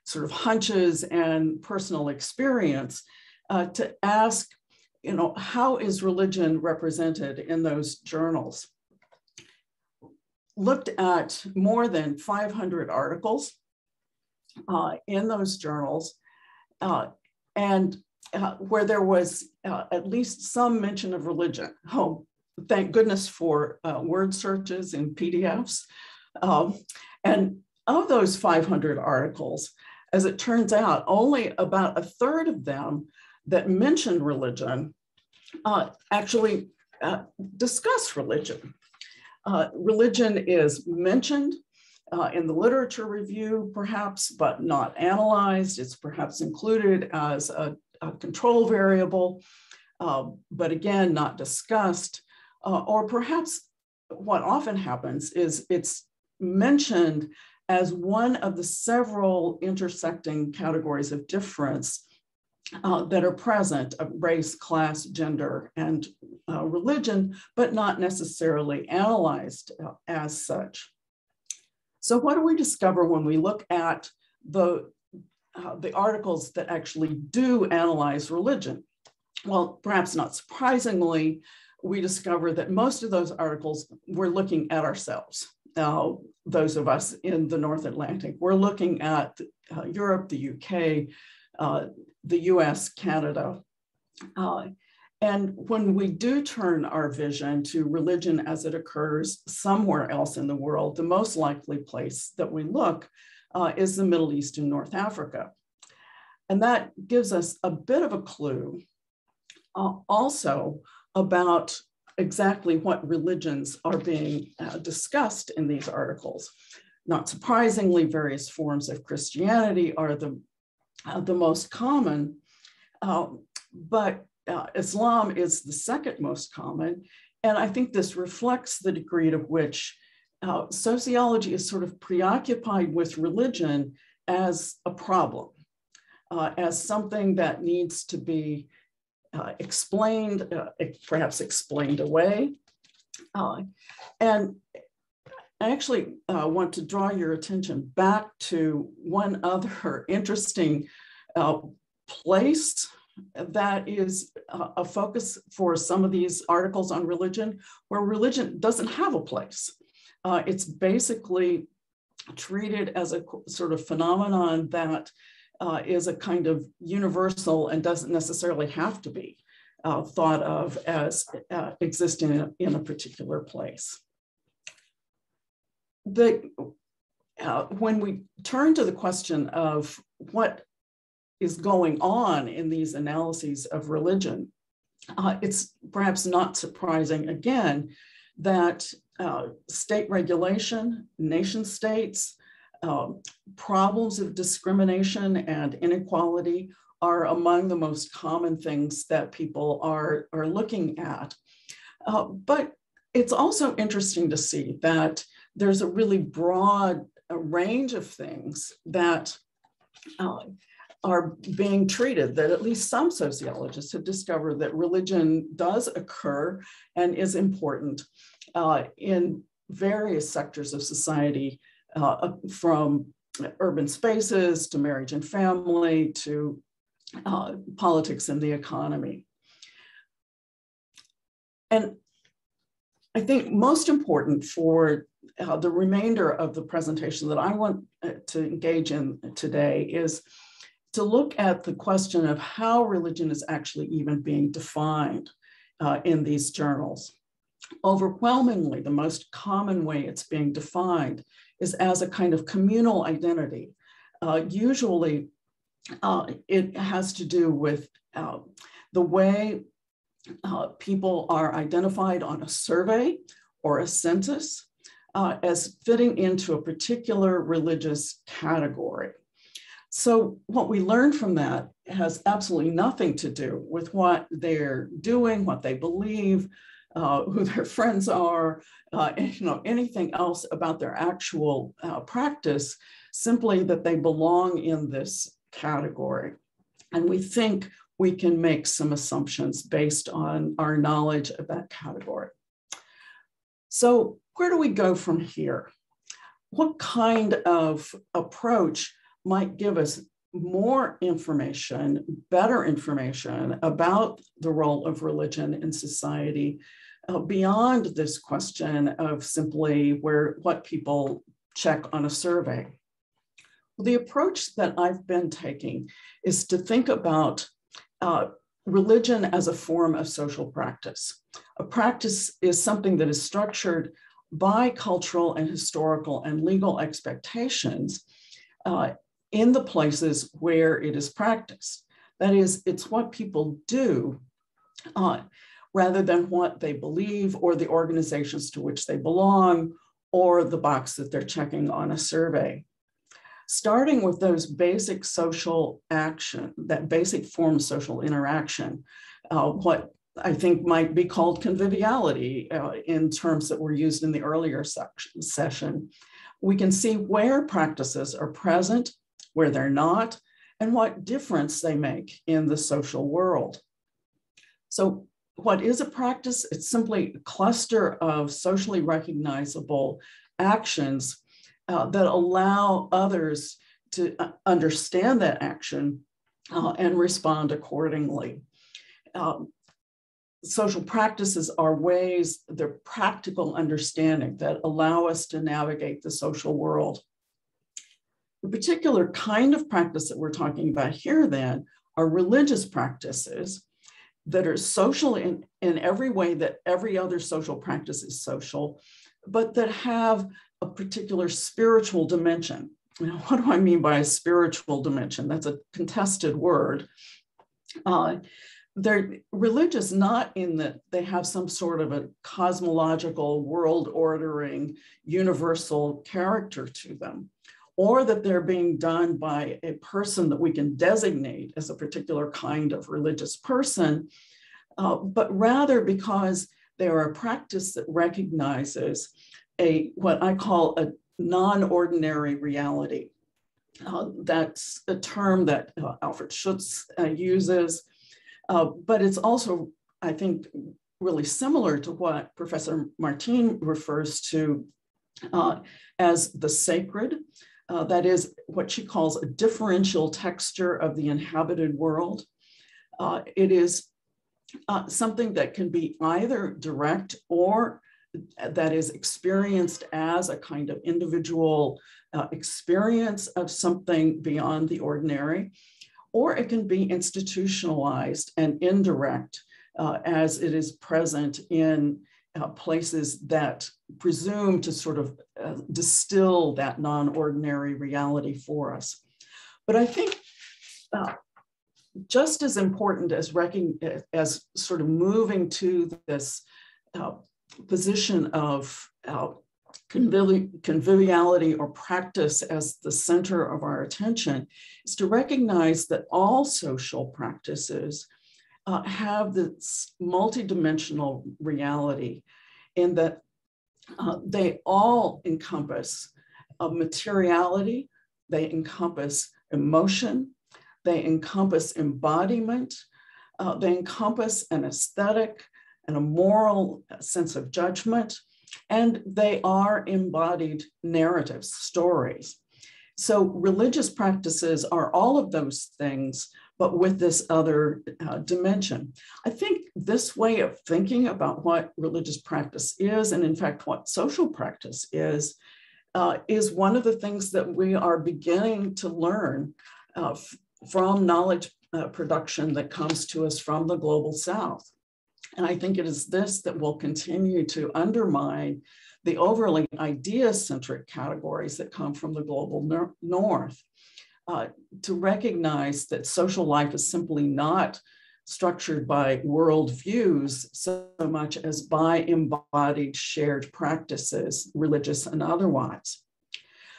sort of hunches and personal experience to ask, how is religion represented in those journals? Looked at more than 500 articles in those journals, and where there was at least some mention of religion. Oh, thank goodness for word searches in PDFs. And of those 500 articles, as it turns out, only about a third of them that mentioned religion actually discuss religion. Religion is mentioned in the literature review, perhaps, but not analyzed. It's perhaps included as a control variable, but again, not discussed. Or perhaps what often happens is it's mentioned as one of the several intersecting categories of difference that are present of race, class, gender, and religion, but not necessarily analyzed as such. So what do we discover when we look at the articles that actually do analyze religion? Well, perhaps not surprisingly, we discover that most of those articles were looking at ourselves. Those of us in the North Atlantic, we're looking at Europe, the UK, the US, Canada. And when we do turn our vision to religion as it occurs somewhere else in the world, the most likely place that we look is the Middle East and North Africa. And that gives us a bit of a clue also about exactly what religions are being discussed in these articles. Not surprisingly, various forms of Christianity are the most common, but Islam is the second most common. And I think this reflects the degree to which sociology is sort of preoccupied with religion as a problem, as something that needs to be explained, perhaps explained away. And I actually want to draw your attention back to one other interesting place that is a focus for some of these articles on religion, where religion doesn't have a place. It's basically treated as a sort of phenomenon that is a kind of universal and doesn't necessarily have to be thought of as existing in a particular place. When we turn to the question of what is going on in these analyses of religion, it's perhaps not surprising, again, that state regulation, nation states, problems of discrimination and inequality are among the most common things that people are looking at. But it's also interesting to see that there's a really broad range of things that are being treated, that at least some sociologists have discovered that religion does occur and is important in various sectors of society, from urban spaces to marriage and family to politics and the economy. And I think most important for the remainder of the presentation that I want to engage in today is to look at the question of how religion is actually even being defined in these journals. Overwhelmingly, the most common way it's being defined is as a kind of communal identity. Usually, it has to do with the way people are identified on a survey or a census as fitting into a particular religious category. So what we learn from that has absolutely nothing to do with what they're doing, what they believe, who their friends are, anything else about their actual practice, simply that they belong in this category. And we think we can make some assumptions based on our knowledge of that category. So where do we go from here? What kind of approach might give us more information, better information about the role of religion in society beyond this question of simply what people check on a survey? The approach that I've been taking is to think about religion as a form of social practice. A practice is something that is structured by cultural and historical and legal expectations in the places where it is practiced. That is, it's what people do rather than what they believe or the organizations to which they belong or the box that they're checking on a survey. Starting with those basic social action, that basic form of social interaction, what I think might be called conviviality in terms that were used in the earlier session, we can see where practices are present, where they're not, and what difference they make in the social world. So what is a practice? It's simply a cluster of socially recognizable actions that allow others to understand that action and respond accordingly. Social practices are ways, they're practical understanding that allow us to navigate the social world. The particular kind of practice that we're talking about here then are religious practices that are social in every way that every other social practice is social, but that have a particular spiritual dimension. What do I mean by a spiritual dimension? That's a contested word. They're religious not in that they have some sort of a cosmological, world-ordering, universal character to them, or that they're being done by a person that we can designate as a particular kind of religious person, but rather because they are a practice that recognizes what I call a non-ordinary reality. That's a term that Alfred Schutz uses, but it's also, I think, really similar to what Professor Martín refers to as the sacred. That is what she calls a differential texture of the inhabited world. It is something that can be either direct or that is experienced as a kind of individual experience of something beyond the ordinary, or it can be institutionalized and indirect as it is present in places that presume to sort of distill that non-ordinary reality for us. But I think just as important as sort of moving to this position of conviviality or practice as the center of our attention is to recognize that all social practices have this multidimensional reality in that they all encompass materiality, they encompass emotion, they encompass embodiment, they encompass an aesthetic and a moral sense of judgment, and they are embodied narratives, stories. So religious practices are all of those things, but with this other dimension. I think this way of thinking about what religious practice is, and in fact, what social practice is one of the things that we are beginning to learn from knowledge production that comes to us from the global South. And I think it is this that will continue to undermine the overly idea-centric categories that come from the global North. To recognize that social life is simply not structured by worldviews so much as by embodied shared practices, religious and otherwise.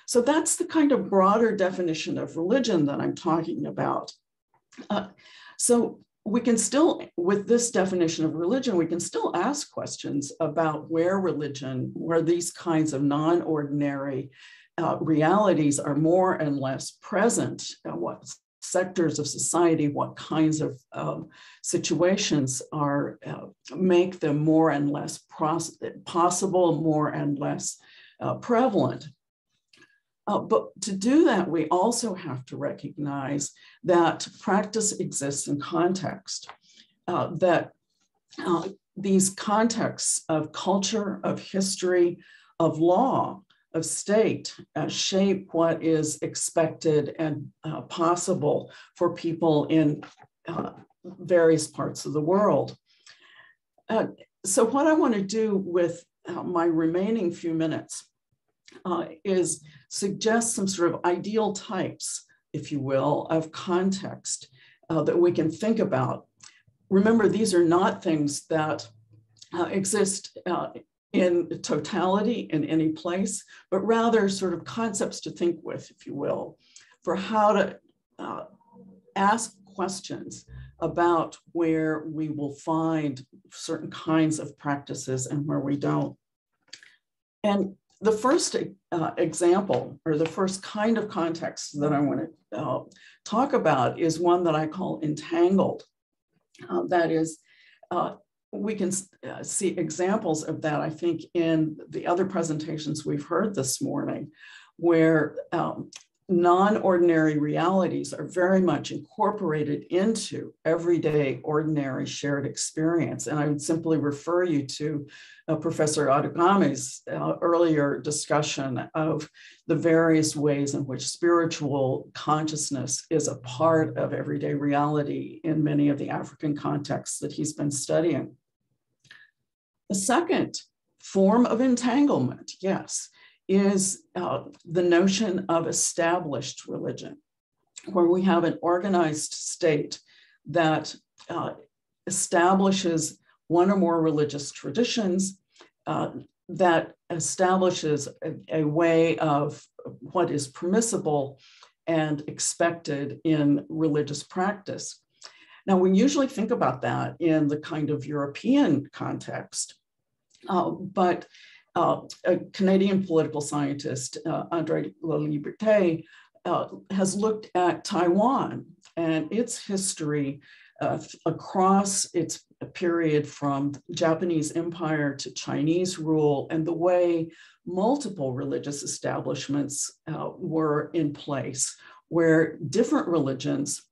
So that's the kind of broader definition of religion that I'm talking about. So we can still, with this definition of religion, we can still ask questions about where these kinds of non-ordinary realities are more and less present, what sectors of society, what kinds of situations make them more and less possible, more and less prevalent. But to do that, we also have to recognize that practice exists in context, that these contexts of culture, of history, of law, of state shape what is expected and possible for people in various parts of the world. So what I want to do with my remaining few minutes is suggest some sort of ideal types, if you will, of context that we can think about. Remember, these are not things that exist in totality in any place, but rather sort of concepts to think with, if you will, for how to ask questions about where we will find certain kinds of practices and where we don't. And the first example, or the first kind of context that I want to talk about is one that I call entangled. That is, we can see examples of that, I think, in the other presentations we've heard this morning, where non-ordinary realities are very much incorporated into everyday, ordinary shared experience. And I would simply refer you to Professor Adogame's earlier discussion of the various ways in which spiritual consciousness is a part of everyday reality in many of the African contexts that he's been studying. The second form of entanglement, yes, is the notion of established religion, where we have an organized state that establishes one or more religious traditions, that establishes a way of what is permissible and expected in religious practice. Now, we usually think about that in the kind of European context, but a Canadian political scientist, André Laliberté, has looked at Taiwan and its history across its period from Japanese empire to Chinese rule, and the way multiple religious establishments were in place, where different religions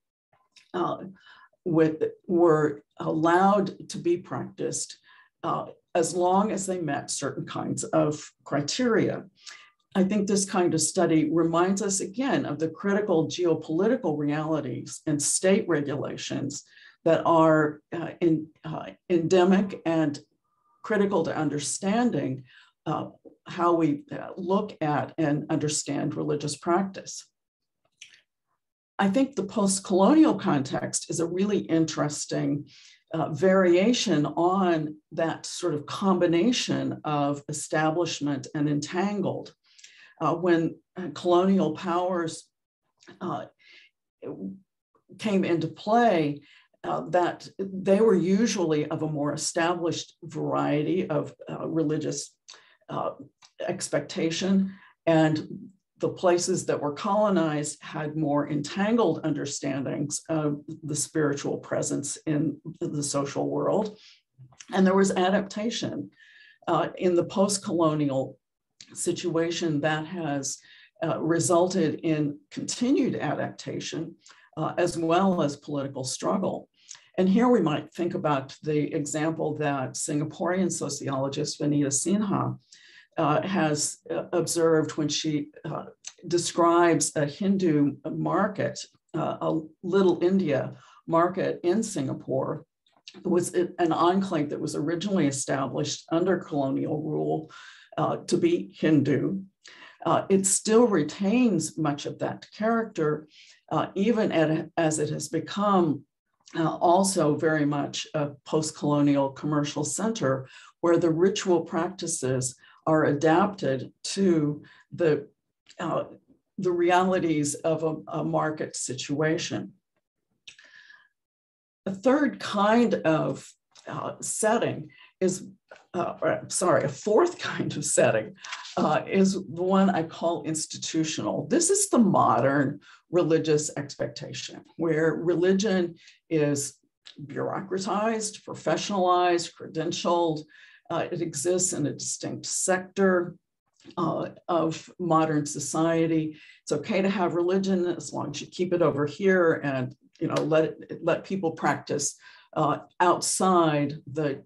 were allowed to be practiced as long as they met certain kinds of criteria. I think this kind of study reminds us again of the critical geopolitical realities and state regulations that are endemic and critical to understanding how we look at and understand religious practice. I think the post-colonial context is a really interesting variation on that sort of combination of establishment and entangled. When colonial powers came into play, that they were usually of a more established variety of religious expectation, and the places that were colonized had more entangled understandings of the spiritual presence in the social world. And there was adaptation in the post-colonial situation that has resulted in continued adaptation as well as political struggle. And here we might think about the example that Singaporean sociologist Vanita Sinha has observed when she describes a Hindu market, a Little India market in Singapore. It was an enclave that was originally established under colonial rule to be Hindu. It still retains much of that character, even as it has become also very much a post-colonial commercial center where the ritual practices are adapted to the realities of a market situation. A third kind of setting is, a fourth kind of setting is the one I call institutional. This is the modern religious expectation, where religion is bureaucratized, professionalized, credentialed. It exists in a distinct sector of modern society. It's okay to have religion as long as you keep it over here and let people practice outside the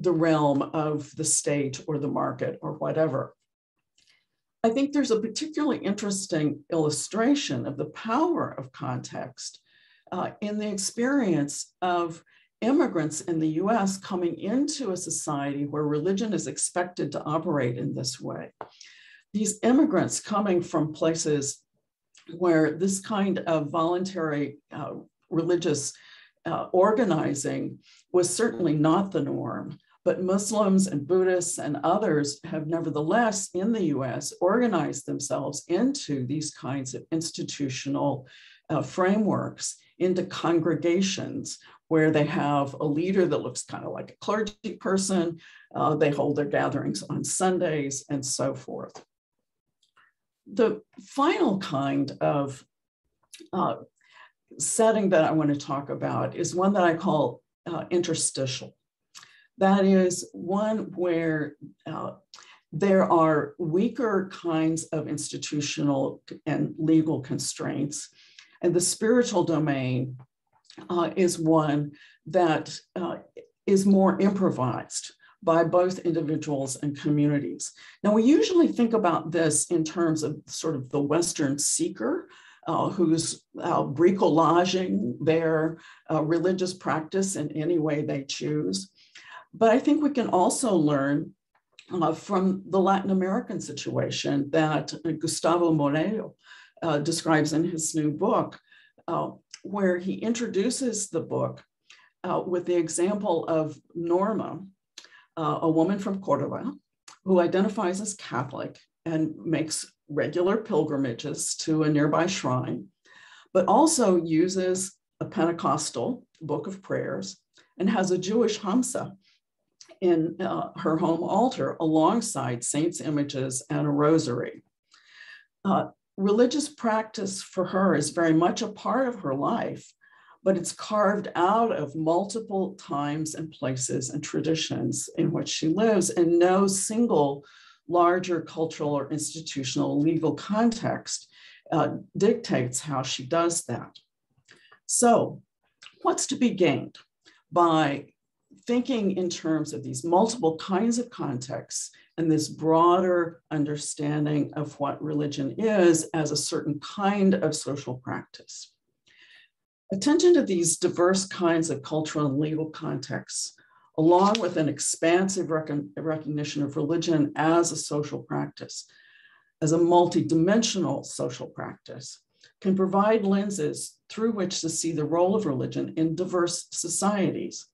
realm of the state or the market or whatever. I think there's a particularly interesting illustration of the power of context in the experience of immigrants in the US coming into a society where religion is expected to operate in this way. These immigrants coming from places where this kind of voluntary religious organizing was certainly not the norm, but Muslims and Buddhists and others have nevertheless in the US organized themselves into these kinds of institutional frameworks, into congregations where they have a leader that looks kind of like a clergy person, they hold their gatherings on Sundays and so forth. The final kind of setting that I want to talk about is one that I call interstitial. That is one where there are weaker kinds of institutional and legal constraints, and the spiritual domain is one that is more improvised by both individuals and communities. Now, we usually think about this in terms of sort of the Western seeker who's bricolaging their religious practice in any way they choose. But I think we can also learn from the Latin American situation that Gustavo Moreno describes in his new book, where he introduces the book with the example of Norma, a woman from Córdoba who identifies as Catholic and makes regular pilgrimages to a nearby shrine, but also uses a Pentecostal book of prayers and has a Jewish Hamsa in her home altar alongside saints' images and a rosary. Religious practice for her is very much a part of her life, but it's carved out of multiple times and places and traditions in which she lives, and no single larger cultural or institutional legal context dictates how she does that. So what's to be gained by thinking in terms of these multiple kinds of contexts and this broader understanding of what religion is as a certain kind of social practice. Attention to these diverse kinds of cultural and legal contexts, along with an expansive recognition of religion as a social practice, as a multidimensional social practice, can provide lenses through which to see the role of religion in diverse societies.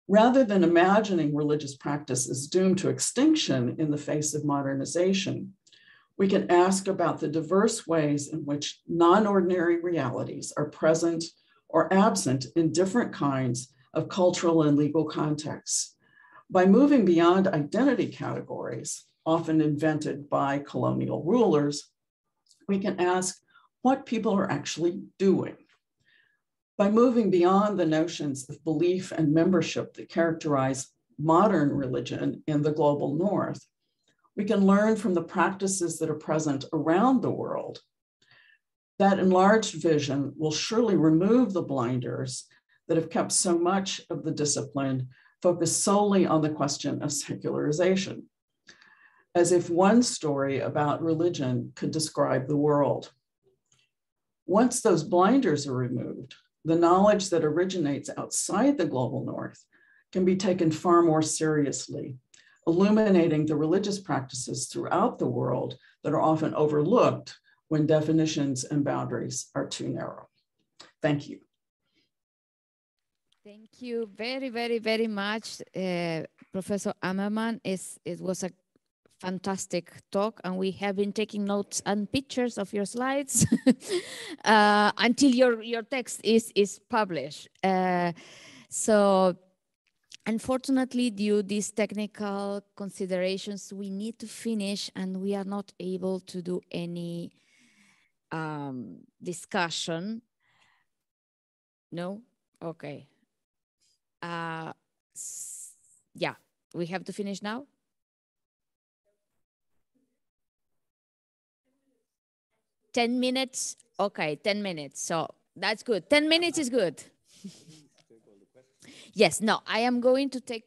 Rather than imagining religious practice as doomed to extinction in the face of modernization, we can ask about the diverse ways in which non-ordinary realities are present or absent in different kinds of cultural and legal contexts. By moving beyond identity categories, often invented by colonial rulers, we can ask what people are actually doing. By moving beyond the notions of belief and membership that characterize modern religion in the global north, we can learn from the practices that are present around the world. That enlarged vision will surely remove the blinders that have kept so much of the discipline focused solely on the question of secularization, as if one story about religion could describe the world. Once those blinders are removed, the knowledge that originates outside the global north can be taken far more seriously, illuminating the religious practices throughout the world that are often overlooked when definitions and boundaries are too narrow. Thank you. Thank you very, very, very much, Professor Ammerman. It was a fantastic talk, and we have been taking notes and pictures of your slides until your text is published. So unfortunately, due to these technical considerations, we need to finish, and we are not able to do any discussion. No? Okay. Yeah, we have to finish now. $10 minutes? Okay, 10 minutes. So that's good. 10 minutes is good. Yes, no, I am going to take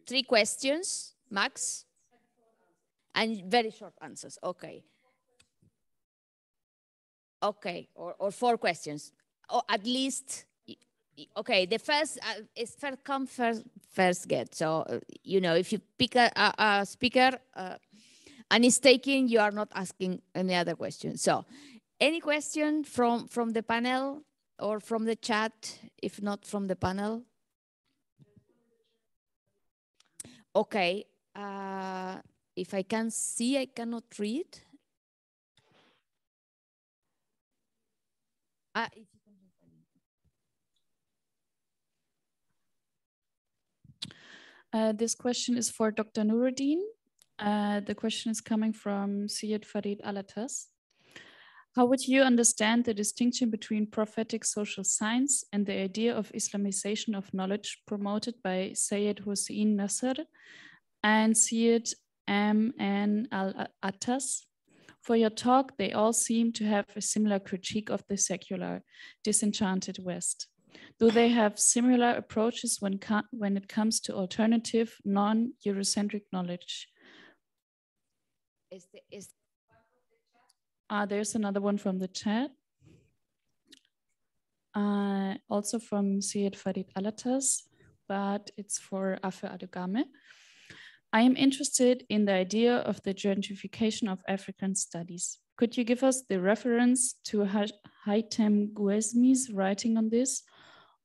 3 questions, max, and very short answers. Okay. Okay, or 4 questions, or at least. Okay, the first is first come, first get. So, you know, if you pick a speaker and it's taking, you are not asking any other question. So, any question from the panel or from the chat, if not from the panel? Okay, if I can see, I cannot read. This question is for Dr. Nuruddin. The question is coming from Syed Farid Alatas. How would you understand the distinction between prophetic social science and the idea of Islamization of knowledge promoted by Syed Hossein Nasr and Syed M.N. Al-Attas? For your talk, they all seem to have a similar critique of the secular, disenchanted West. Do they have similar approaches when it comes to alternative, non-Eurocentric knowledge? There's another one from the chat. Also from Syed Farid Alatas, but it's for Afe Adogame. I am interested in the idea of the gentrification of African studies. Could you give us the reference to Haitham Gouesmi's writing on this?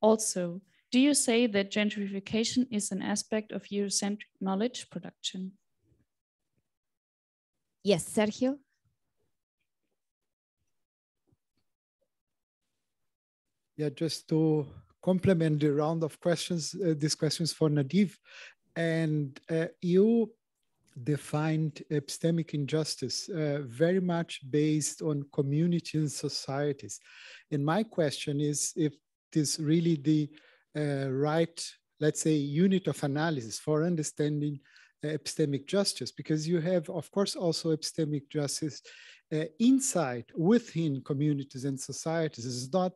Also, do you say that gentrification is an aspect of Eurocentric knowledge production? Yes, Sergio. Yeah, just to complement the round of questions, these questions for Nadiv. And you defined epistemic injustice very much based on community and societies. And my question is if it is really the right, let's say, unit of analysis for understanding epistemic justice, because you have, of course, also epistemic justice inside, within communities and societies. It's not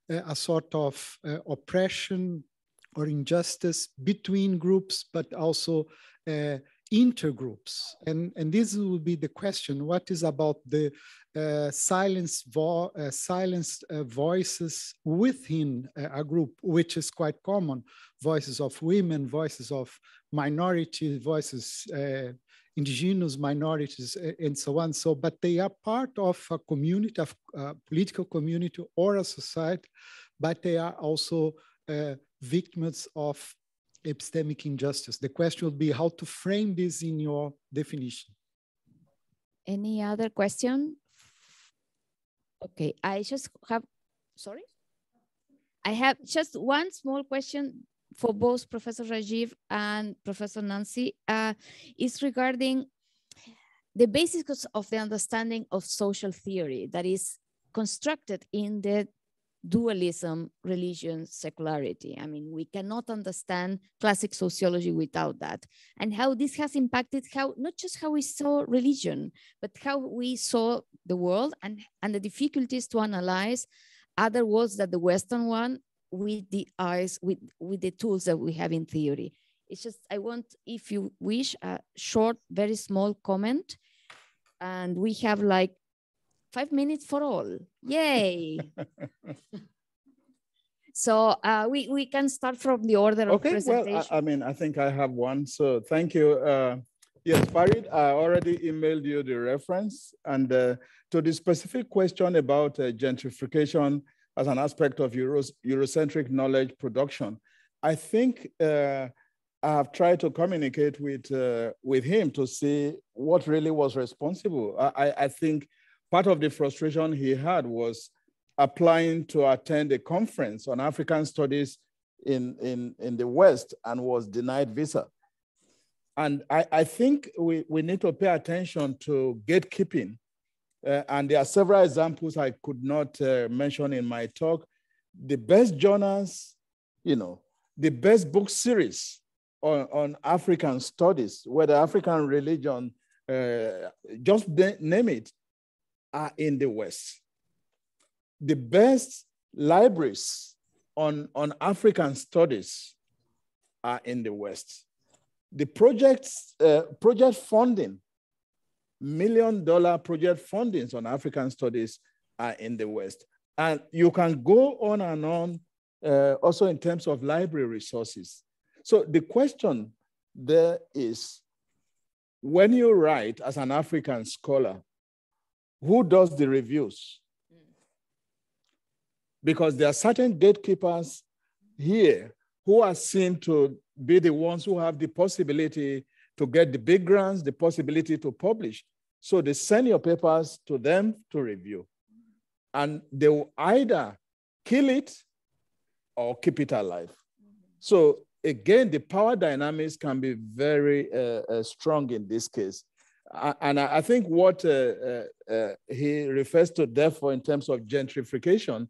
a sort of oppression or injustice between groups, but also intergroups. And this will be the question: what is about the silenced voices within a group, which is quite common? Voices of women, voices of minorities, voices, indigenous minorities, and so on. So, but they are part of a community, of a political community or a society, but they are also victims of epistemic injustice. The question will be how to frame this in your definition. Any other question? Okay, I just have, sorry? I have just one small question for both Professor Rajeev and Professor Nancy. Is regarding the basics of the understanding of social theory that is constructed in the dualism, religion, secularity. I mean, we cannot understand classic sociology without that. And how this has impacted how, not just how we saw religion, but how we saw the world and the difficulties to analyze other worlds than the Western one with the eyes, with the tools that we have in theory. It's just, I want, if you wish, a short, very small comment. And we have like 5 minutes for all. Yay. So we can start from the order of presentation. Well, I mean, I think I have one. So thank you. Yes, Farid, I already emailed you the reference. And to the specific question about gentrification as an aspect of Eurocentric knowledge production, I think I have tried to communicate with him to see what really was responsible. I think part of the frustration he had was applying to attend a conference on African studies in the West and was denied visa. And I think we need to pay attention to gatekeeping. And there are several examples I could not mention in my talk. The best journals, you know, the best book series on African studies, whether African religion, just name it, are in the West. The best libraries on African studies are in the West. The project funding, $1 million project fundings on African studies are in the West. And you can go on and on, also in terms of library resources. So the question there is, when you write as an African scholar, who does the reviews? Because there are certain gatekeepers here who are seen to be the ones who have the possibility to get the big grants, the possibility to publish. So they send your papers to them to review. And they will either kill it or keep it alive. So again, the power dynamics can be very strong in this case. And I think what he refers to, therefore, in terms of gentrification,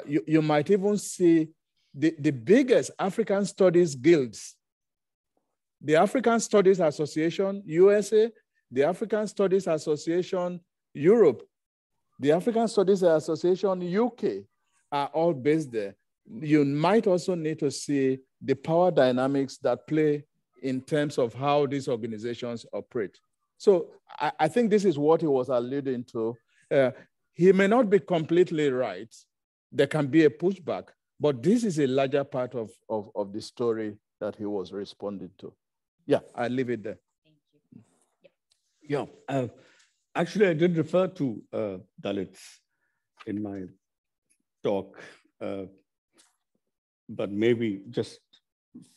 you might even see the biggest African studies guilds, the African Studies Association, USA, the African Studies Association, Europe, the African Studies Association, UK, are all based there. You might also need to see the power dynamics that play in terms of how these organizations operate. So I think this is what he was alluding to. He may not be completely right. There can be a pushback, but this is a larger part of the story that he was responding to. Yeah, I'll leave it there. Thank you. Yeah, actually, I did refer to Dalits in my talk, but maybe just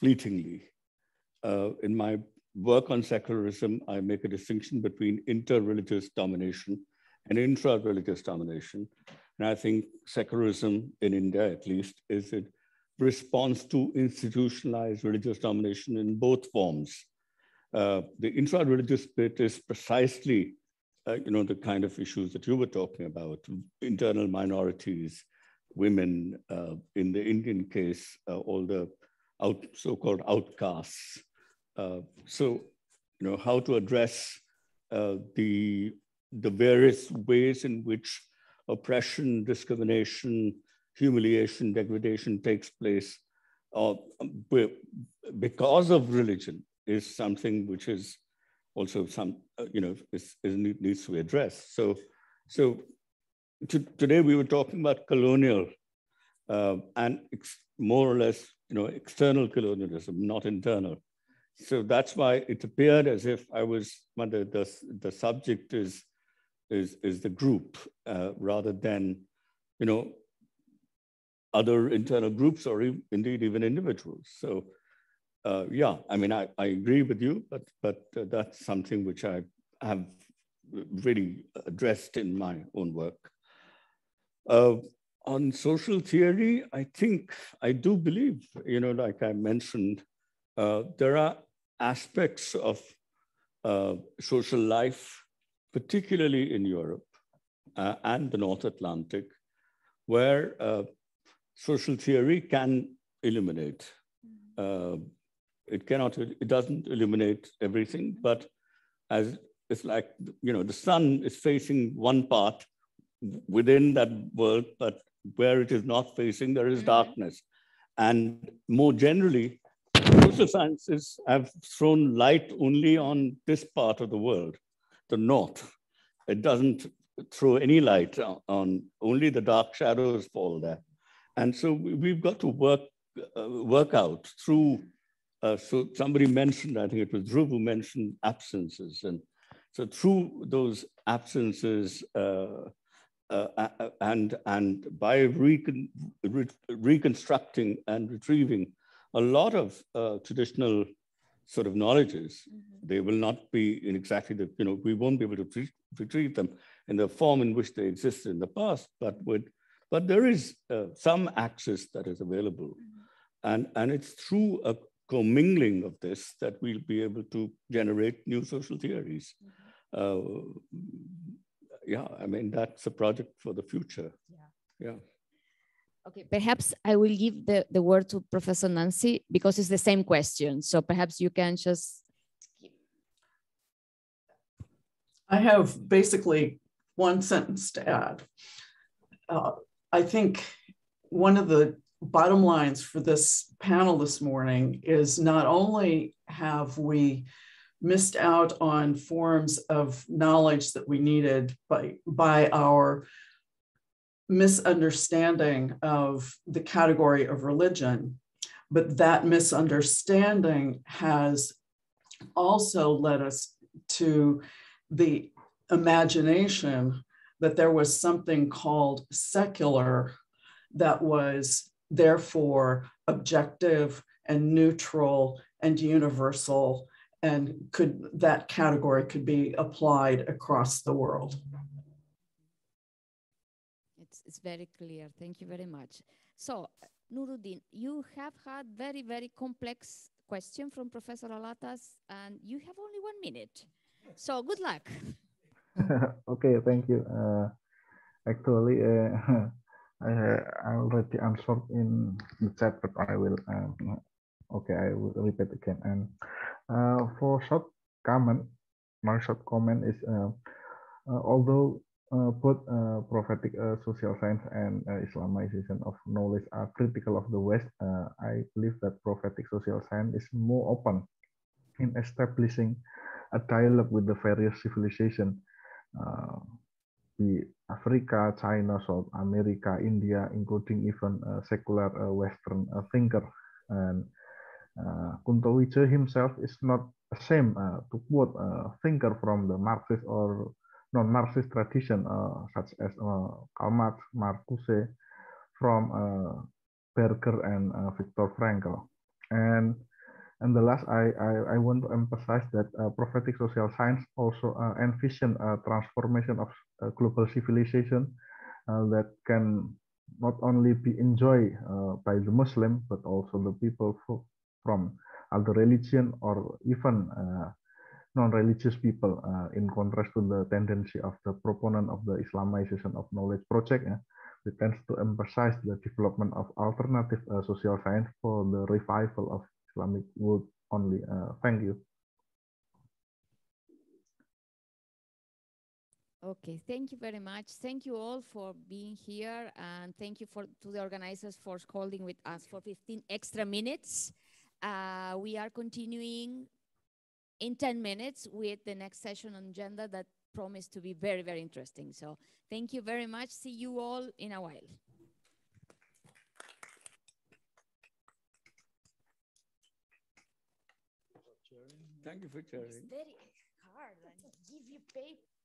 fleetingly. In my work on secularism, I make a distinction between inter-religious domination and intra-religious domination. And I think secularism in India, at least, is a response to institutionalized religious domination in both forms. The intra-religious bit is precisely, the kind of issues that you were talking about: internal minorities, women, in the Indian case, all the so-called outcasts. So, how to address the various ways in which oppression, discrimination, humiliation, degradation takes place because of religion is something which is also needs to be addressed. So today we were talking about colonial and more or less, external colonialism, not internal. So that's why it appeared as if I was, the subject is the group rather than, other internal groups or indeed even individuals. So yeah, I mean, I agree with you, but that's something which I have really addressed in my own work. On social theory, I think, I do believe, like I mentioned, there are aspects of social life, particularly in Europe and the North Atlantic, where social theory can illuminate. It doesn't illuminate everything, but as it's like, the sun is facing one part within that world, but where it is not facing, there is darkness. And more generally, social sciences have thrown light only on this part of the world, the North. It doesn't throw any light on, only the dark shadows fall there. And so we've got to work out through, so somebody mentioned, I think it was Dhruv who mentioned absences. And so through those absences and by reconstructing and retrieving a lot of traditional sort of knowledges, they will not be in exactly the, we won't be able to retrieve them in the form in which they existed in the past, but there is some access that is available. And it's through a commingling of this that we'll be able to generate new social theories. Yeah, I mean, that's a project for the future. Yeah. Okay, perhaps I will give the word to Professor Nancy because it's the same question. So perhaps you can just skip. I have basically one sentence to add. I think one of the bottom lines for this panel this morning is not only have we missed out on forms of knowledge that we needed by our misunderstanding of the category of religion, but that misunderstanding has also led us to the imagination that there was something called secular that was therefore objective and neutral and universal, and that category could be applied across the world. It's very clear. Thank you very much. So, Nuruddin, you have had very, very complex question from Professor Alatas, and you have only 1 minute. So, good luck. Okay, thank you. Actually, I already answered in the chat, but I will. Okay, I will repeat again. And for short comment, my short comment is although both prophetic social science and Islamization of knowledge are critical of the West, I believe that prophetic social science is more open in establishing a dialogue with the various civilizations, the Africa, China, South America, India, including even secular Western thinker. And Kuntowijoyo himself is not ashamed to quote a thinker from the Marxist or non-Marxist tradition, such as Karl Marx, Marcuse, from Berger and Viktor Frankl. And the last, I want to emphasize that prophetic social science also envision a transformation of global civilization that can not only be enjoyed by the Muslim, but also the people from other religion or even non-religious people, in contrast to the tendency of the proponent of the Islamization of knowledge project, which tends to emphasize the development of alternative social science for the revival of Islamic world only. Thank you. Okay, thank you very much. Thank you all for being here, and thank you to the organizers for holding with us for 15 extra minutes. We are continuing in 10 minutes with the next session on gender that promised to be very, very interesting. So thank you very much. See you all in a while. Thank you for sharing. It's very hard. I give you paper.